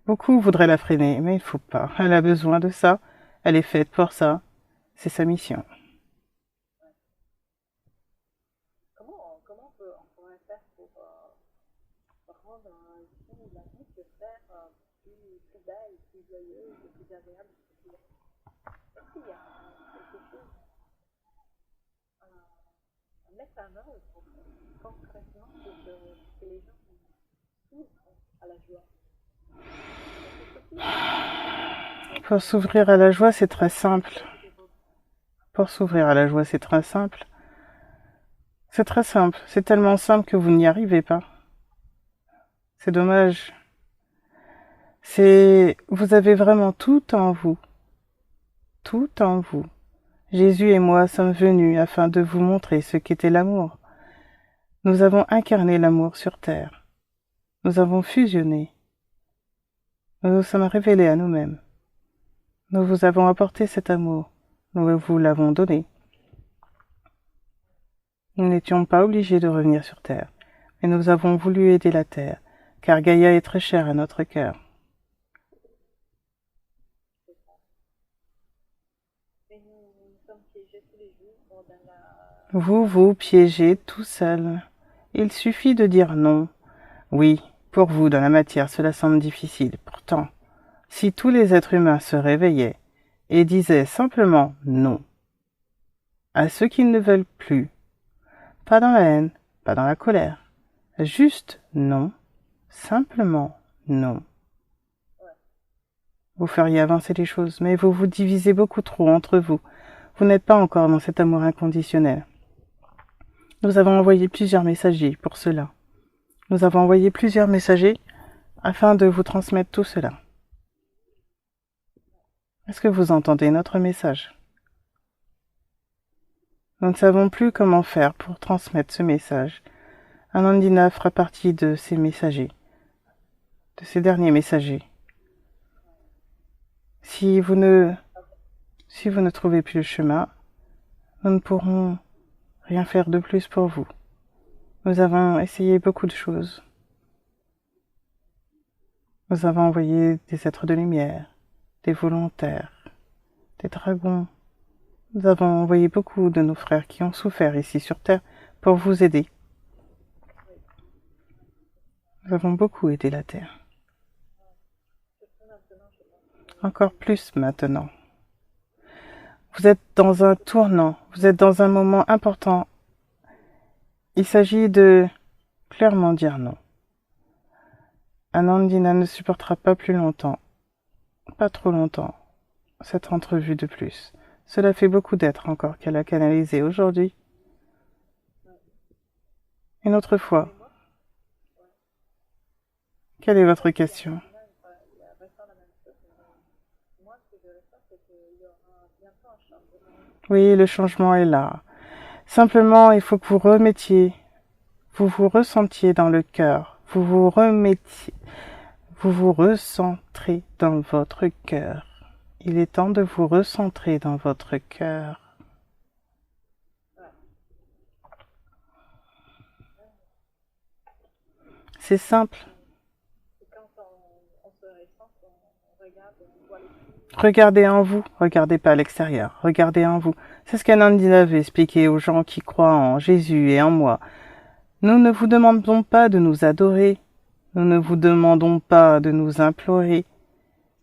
Beaucoup voudraient la freiner, mais il faut pas. Elle a besoin de ça. Elle est faite pour ça. C'est sa mission. Comment on pourrait faire pour rendre la vie sur Terre plus belle, plus joyeuse, plus agréable? Est-ce qu'il y a quelque chose à mettre en œuvre concrètement pour que les gens s'ouvrent à la joie? Pour s'ouvrir à la joie, c'est très simple. Pour s'ouvrir à la joie, c'est très simple. C'est très simple. C'est tellement simple que vous n'y arrivez pas. C'est dommage. Vous avez vraiment tout en vous. Tout en vous. Jésus et moi sommes venus afin de vous montrer ce qu'était l'amour. Nous avons incarné l'amour sur terre. Nous avons fusionné. Nous nous sommes révélés à nous-mêmes. Nous vous avons apporté cet amour. Nous vous l'avons donné. Nous n'étions pas obligés de revenir sur terre, mais nous avons voulu aider la terre, car Gaïa est très chère à notre cœur. Vous vous piégez tout seul. Il suffit de dire non. Oui, pour vous, dans la matière, cela semble difficile. Pourtant, si tous les êtres humains se réveillaient et disaient simplement non à ceux qu'ils ne veulent plus, pas dans la haine, pas dans la colère, juste non, simplement non. Vous feriez avancer les choses, mais vous vous divisez beaucoup trop entre vous. Vous n'êtes pas encore dans cet amour inconditionnel. Nous avons envoyé plusieurs messagers pour cela. Nous avons envoyé plusieurs messagers afin de vous transmettre tout cela. Est-ce que vous entendez notre message? Nous ne savons plus comment faire pour transmettre ce message. Anandina fera partie de ces messagers, de ces derniers messagers. Si vous ne trouvez plus le chemin, nous ne pourrons rien faire de plus pour vous. Nous avons essayé beaucoup de choses. Nous avons envoyé des êtres de lumière, des volontaires, des dragons. Nous avons envoyé beaucoup de nos frères qui ont souffert ici sur Terre pour vous aider. Nous avons beaucoup aidé la Terre. Encore plus maintenant. Vous êtes dans un tournant, vous êtes dans un moment important. Il s'agit de clairement dire non. Anandina ne supportera pas plus longtemps, pas trop longtemps, cette entrevue de plus. Cela fait beaucoup d'êtres encore qu'elle a canalisé aujourd'hui. Une autre fois. Quelle est votre question? Oui, le changement est là. Simplement, il faut que vous remettiez, vous vous ressentiez dans le cœur, vous vous recentrez dans votre cœur. Il est temps de vous recentrer dans votre cœur. C'est simple. Regardez en vous, regardez pas à l'extérieur, regardez en vous. C'est ce qu'Anandina avait expliqué aux gens qui croient en Jésus et en moi. Nous ne vous demandons pas de nous adorer, nous ne vous demandons pas de nous implorer,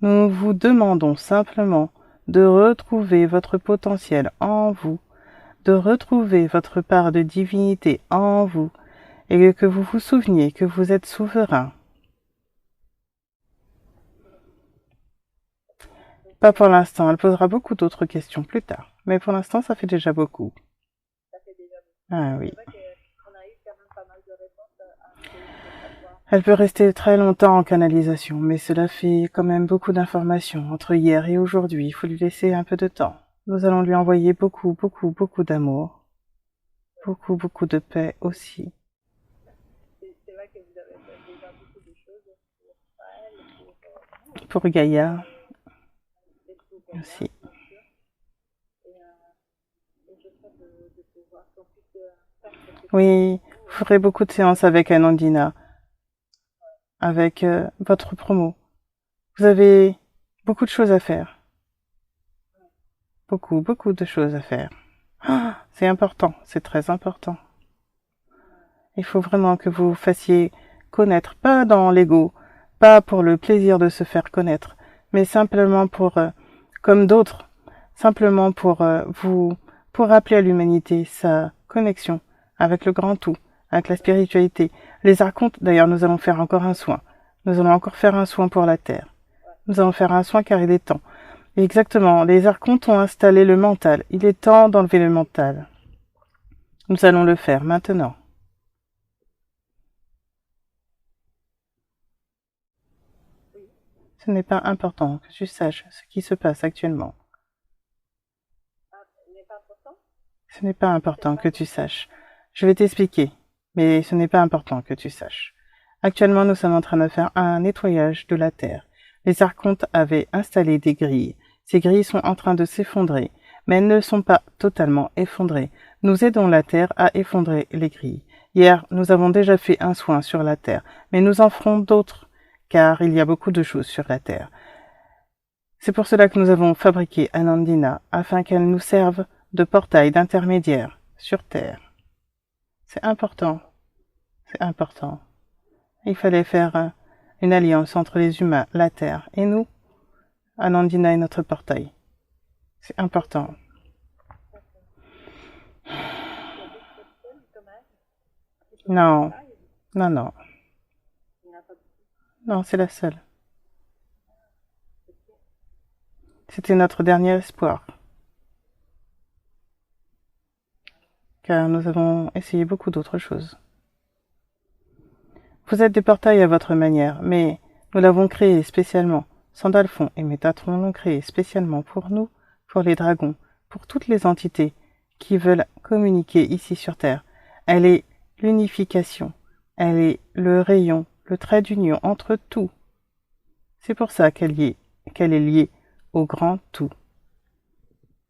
nous vous demandons simplement de retrouver votre potentiel en vous, de retrouver votre part de divinité en vous, et que vous vous souveniez que vous êtes souverain. Pas pour l'instant, elle posera beaucoup d'autres questions plus tard. Mais pour l'instant, ça fait déjà beaucoup. Ah oui. Elle peut rester très longtemps en canalisation, mais cela fait quand même beaucoup d'informations entre hier et aujourd'hui. Il faut lui laisser un peu de temps. Nous allons lui envoyer beaucoup d'amour. Beaucoup, beaucoup de paix aussi. C'est vrai que vous avez fait déjà beaucoup de choses pour elle, pour nous, Pour Gaïa et pour Gaïa, aussi. bien sûr. Et j'espère de pouvoir qu'on puisse faire quelque chose Oui, pour vous vous. ferez beaucoup de séances avec Anandina, avec votre promo. Vous avez beaucoup de choses à faire. Beaucoup, beaucoup de choses à faire. Ah, c'est important, c'est très important. Il faut vraiment que vous fassiez connaître, pas dans l'ego, pas pour le plaisir de se faire connaître, mais simplement pour, comme d'autres, simplement pour rappeler à l'humanité sa connexion avec le grand tout, avec la spiritualité. Les archontes, d'ailleurs, nous allons faire encore un soin. Nous allons encore faire un soin pour la Terre. Nous allons faire un soin car il est temps. Et exactement, les archontes ont installé le mental. Il est temps d'enlever le mental. Nous allons le faire maintenant. Oui. Ce n'est pas important que tu saches ce qui se passe actuellement. Ah, n'est pas important? Ce n'est pas important que tu saches. Je vais t'expliquer, mais ce n'est pas important que tu saches. Actuellement, nous sommes en train de faire un nettoyage de la Terre. Les archontes avaient installé des grilles. Ces grilles sont en train de s'effondrer, mais elles ne sont pas totalement effondrées. Nous aidons la Terre à effondrer les grilles. Hier, nous avons déjà fait un soin sur la Terre, mais nous en ferons d'autres, car il y a beaucoup de choses sur la Terre. C'est pour cela que nous avons fabriqué Anandina, afin qu'elle nous serve de portail d'intermédiaire sur Terre. C'est important. C'est important. Il fallait faire une alliance entre les humains, la Terre et nous. Anandina est notre portail. C'est important. Il y a d'autres personnes quand même qui sont Non, là, non, non. il n'y en a pas beaucoup. Non, c'est la seule. C'était notre dernier espoir. Car nous avons essayé beaucoup d'autres choses. Vous êtes des portails à votre manière, mais nous l'avons créé spécialement. Sandalphon et Métatron l'ont créé spécialement pour nous, pour les dragons, pour toutes les entités qui veulent communiquer ici sur Terre. Elle est l'unification. Elle est le rayon, le trait d'union entre tout. C'est pour ça qu'elle est liée au grand tout.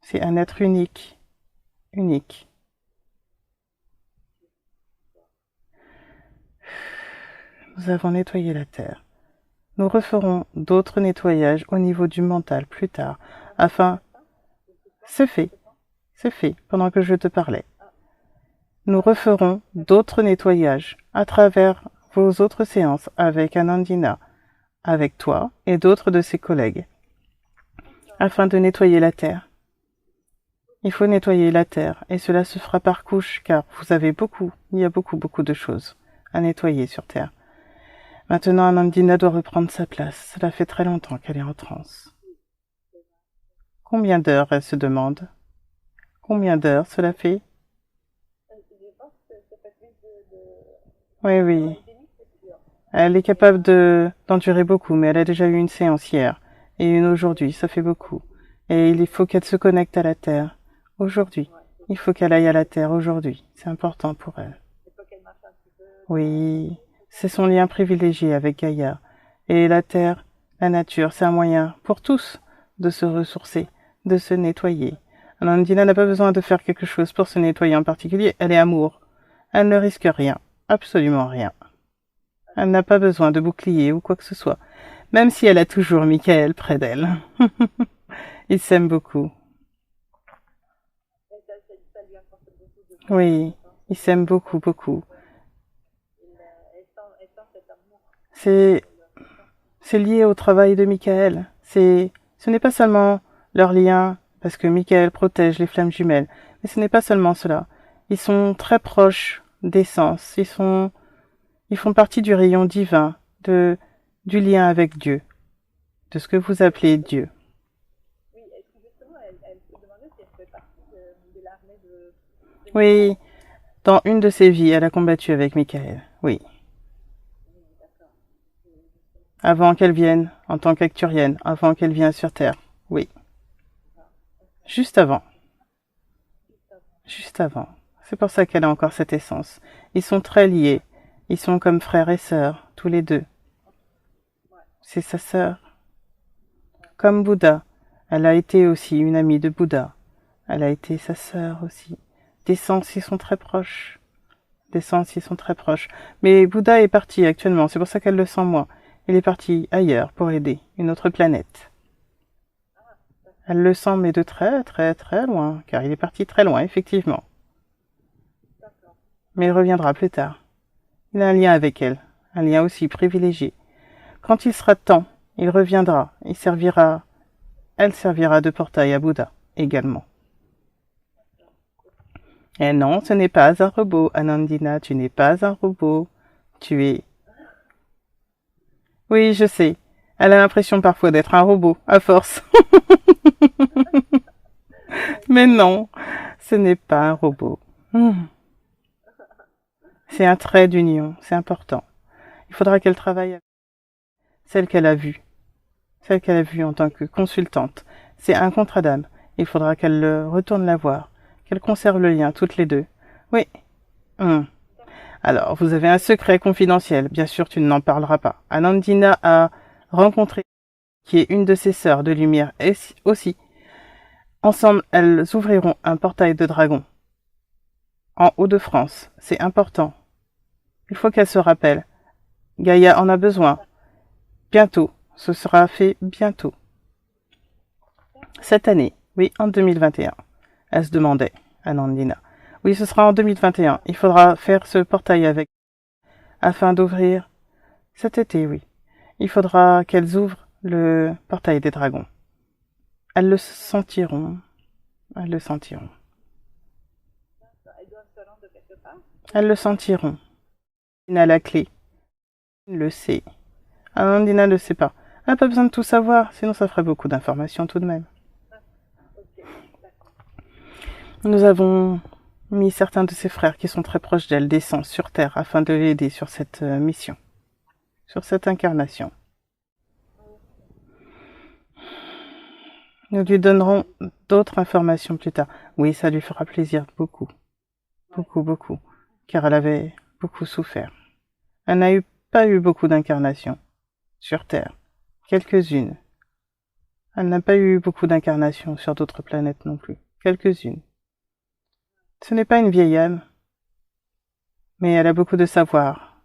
C'est un être unique. Unique. Nous avons nettoyé la Terre. Nous referons d'autres nettoyages au niveau du mental plus tard, afin... C'est fait. C'est fait, pendant que je te parlais. Nous referons d'autres nettoyages à travers vos autres séances avec Anandina, avec toi et d'autres de ses collègues, afin de nettoyer la Terre. Il faut nettoyer la Terre, et cela se fera par couche, car il y a beaucoup de choses à nettoyer sur Terre. Maintenant, Anandina doit reprendre sa place. Cela fait très longtemps qu'elle est en transe. Combien d'heures, elle se demande? Combien d'heures cela fait? Je pense que ça fait plus de... Oui, oui. Elle est capable d'endurer beaucoup, mais elle a déjà eu une séance hier et une aujourd'hui, ça fait beaucoup. Et il faut qu'elle se connecte à la Terre aujourd'hui. Il faut qu'elle aille à la Terre aujourd'hui. C'est important pour elle. Il faut qu'elle marche un petit peu. Oui, c'est son lien privilégié avec Gaïa. Et la Terre, la nature, c'est un moyen pour tous de se ressourcer, de se nettoyer. Anandina n'a pas besoin de faire quelque chose pour se nettoyer en particulier. Elle est amour. Elle ne risque rien, absolument rien. Elle n'a pas besoin de bouclier ou quoi que ce soit, même si elle a toujours Michael près d'elle. Ils s'aiment beaucoup. Ça lui apporte beaucoup de... Oui, ils s'aiment beaucoup, beaucoup. Elle sent cet amour. C'est lié au travail de Michael. Ce n'est pas seulement leur lien, parce que Michael protège les flammes jumelles, mais ce n'est pas seulement cela. Ils sont très proches d'essence. Ils font partie du rayon divin, du lien avec Dieu, de ce que vous appelez Dieu. Oui, est-ce que justement, elle se demandait si elle fait partie de l'armée de... Oui, dans une de ses vies, elle a combattu avec Michael, oui. D'accord. Avant qu'elle vienne, en tant qu'acturienne, avant qu'elle vienne sur Terre, oui. Juste avant. Juste avant. C'est pour ça qu'elle a encore cette essence. Ils sont très liés. Ils sont comme frères et sœurs, tous les deux. C'est sa sœur. Comme Bouddha. Elle a été aussi une amie de Bouddha. Elle a été sa sœur aussi. Des sens, ils sont très proches. Des sens, ils sont très proches. Mais Bouddha est parti actuellement, c'est pour ça qu'elle le sent moins. Il est parti ailleurs pour aider, une autre planète. Elle le sent, mais de très, très, très loin, car il est parti très loin, effectivement. Mais il reviendra plus tard. Il a un lien avec elle, un lien aussi privilégié. Quand il sera temps, il reviendra, elle servira de portail à Bouddha, également. Et non, ce n'est pas un robot, Anandina, tu n'es pas un robot. Tu es... Oui, je sais. Elle a l'impression parfois d'être un robot, à force. Mais non, ce n'est pas un robot. C'est un trait d'union, c'est important. Il faudra qu'elle travaille avec celle qu'elle a vue en tant que consultante. C'est un contrat d'âme. Il faudra qu'elle retourne la voir, qu'elle conserve le lien, toutes les deux. Oui. Alors, vous avez un secret confidentiel. Bien sûr, tu n'en parleras pas. Anandina a rencontré qui est une de ses sœurs de lumière aussi. Ensemble, elles ouvriront un portail de dragon. En Hauts-de-France. C'est important. Il faut qu'elle se rappelle. Gaïa en a besoin. Bientôt. Ce sera fait bientôt. Cette année. Oui, en 2021. Elle se demandait, Anandina. Oui, ce sera en 2021. Il faudra faire ce portail avec. Afin d'ouvrir. Cet été, oui. Il faudra qu'elles ouvrent le portail des dragons. Elles le sentiront. Elles le sentiront. Elles le sentiront. Elle a la clé. Elle le sait. Anandina ne le sait pas. Elle n'a pas besoin de tout savoir, sinon ça ferait beaucoup d'informations tout de même. Nous avons mis certains de ses frères qui sont très proches d'elle descendre sur Terre afin de l'aider sur cette mission, sur cette incarnation. Nous lui donnerons d'autres informations plus tard. Oui, ça lui fera plaisir, beaucoup. Beaucoup, car elle avait beaucoup souffert. Elle n'a pas eu beaucoup d'incarnations sur Terre, quelques-unes. Elle n'a pas eu beaucoup d'incarnations sur d'autres planètes non plus, quelques-unes. Ce n'est pas une vieille âme, mais elle a beaucoup de savoir,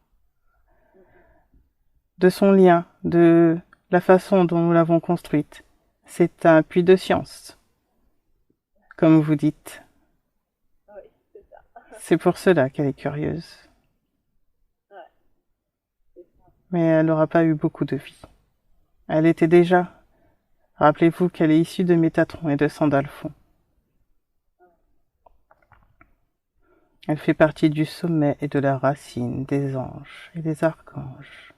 de son lien, de la façon dont nous l'avons construite. C'est un puits de science, comme vous dites. C'est pour cela qu'elle est curieuse. Mais elle n'aura pas eu beaucoup de vie. Elle était déjà... Rappelez-vous qu'elle est issue de Métatron et de Sandalphon. Elle fait partie du sommet et de la racine des anges et des archanges,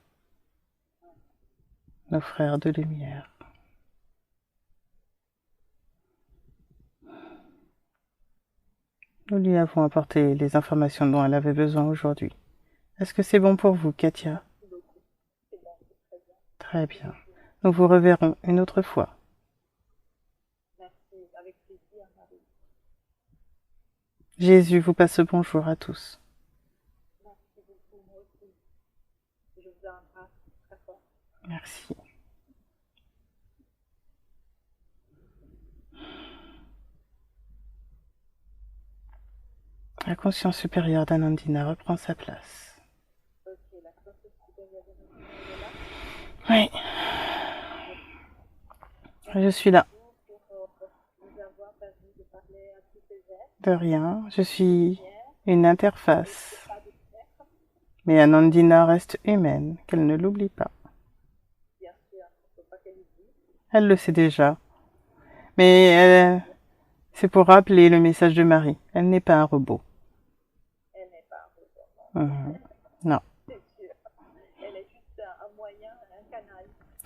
nos frères de lumière. Nous lui avons apporté les informations dont elle avait besoin aujourd'hui. Est-ce que c'est bon pour vous, Katia? Très bien. Nous vous reverrons une autre fois. Jésus vous passe bonjour à tous. Merci. La conscience supérieure d'Anandina reprend sa place. Oui. Je suis là. De rien, je suis une interface. Mais Anandina reste humaine, qu'elle ne l'oublie pas. Elle le sait déjà. Mais c'est pour rappeler le message de Marie. Elle n'est pas un robot. Non.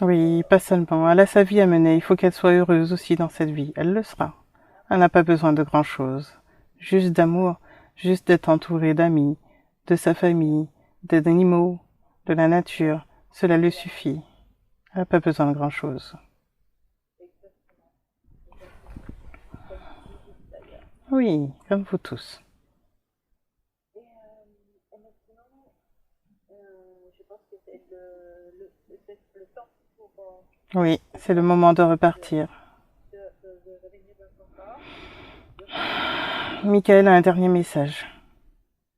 Oui, pas seulement. Elle a sa vie à mener. Il faut qu'elle soit heureuse aussi dans cette vie. Elle le sera. Elle n'a pas besoin de grand-chose. Juste d'amour, juste d'être entourée d'amis, de sa famille, des animaux, de la nature. Cela lui suffit. Elle n'a pas besoin de grand-chose. Oui, comme vous tous. Sinon, je pense que c'est le temps pour Oui, c'est le moment de repartir. de revenir dans son corps. Michael a un dernier message.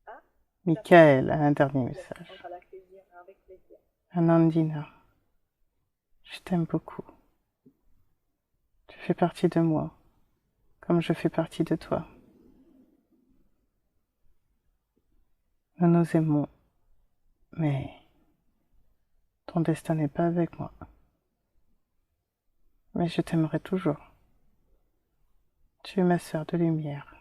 Ah, Michael a un dernier message. on va l'accueillir avec plaisir. Anandina, je t'aime beaucoup. Tu fais partie de moi, comme je fais partie de toi. Nous nous aimons, mais ton destin n'est pas avec moi. Mais je t'aimerai toujours. Tu es ma sœur de lumière.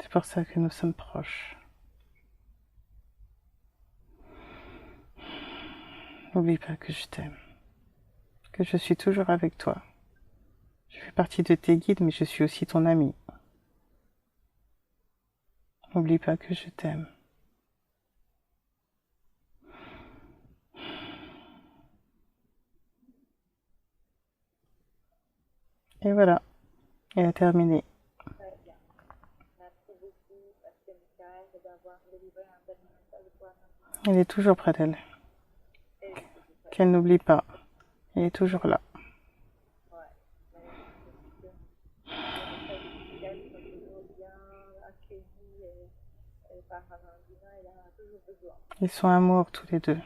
C'est pour ça que nous sommes proches. N'oublie pas que je t'aime, que je suis toujours avec toi. Je fais partie de tes guides, mais je suis aussi ton ami. N'oublie pas que je t'aime. Et voilà, elle a terminé. Très bien. Merci beaucoup, Pasteur Michael, d'avoir délivré un dernier message pour Anandina. Elle est toujours près d'elle. Et je te dis ça. Qu'elle n'oublie pas. Elle est toujours là. Ouais. Mais je suis sûre que les messages de Michael sont toujours bien accueillis et par Anandina, elle en a toujours besoin. Ils sont amour tous les deux.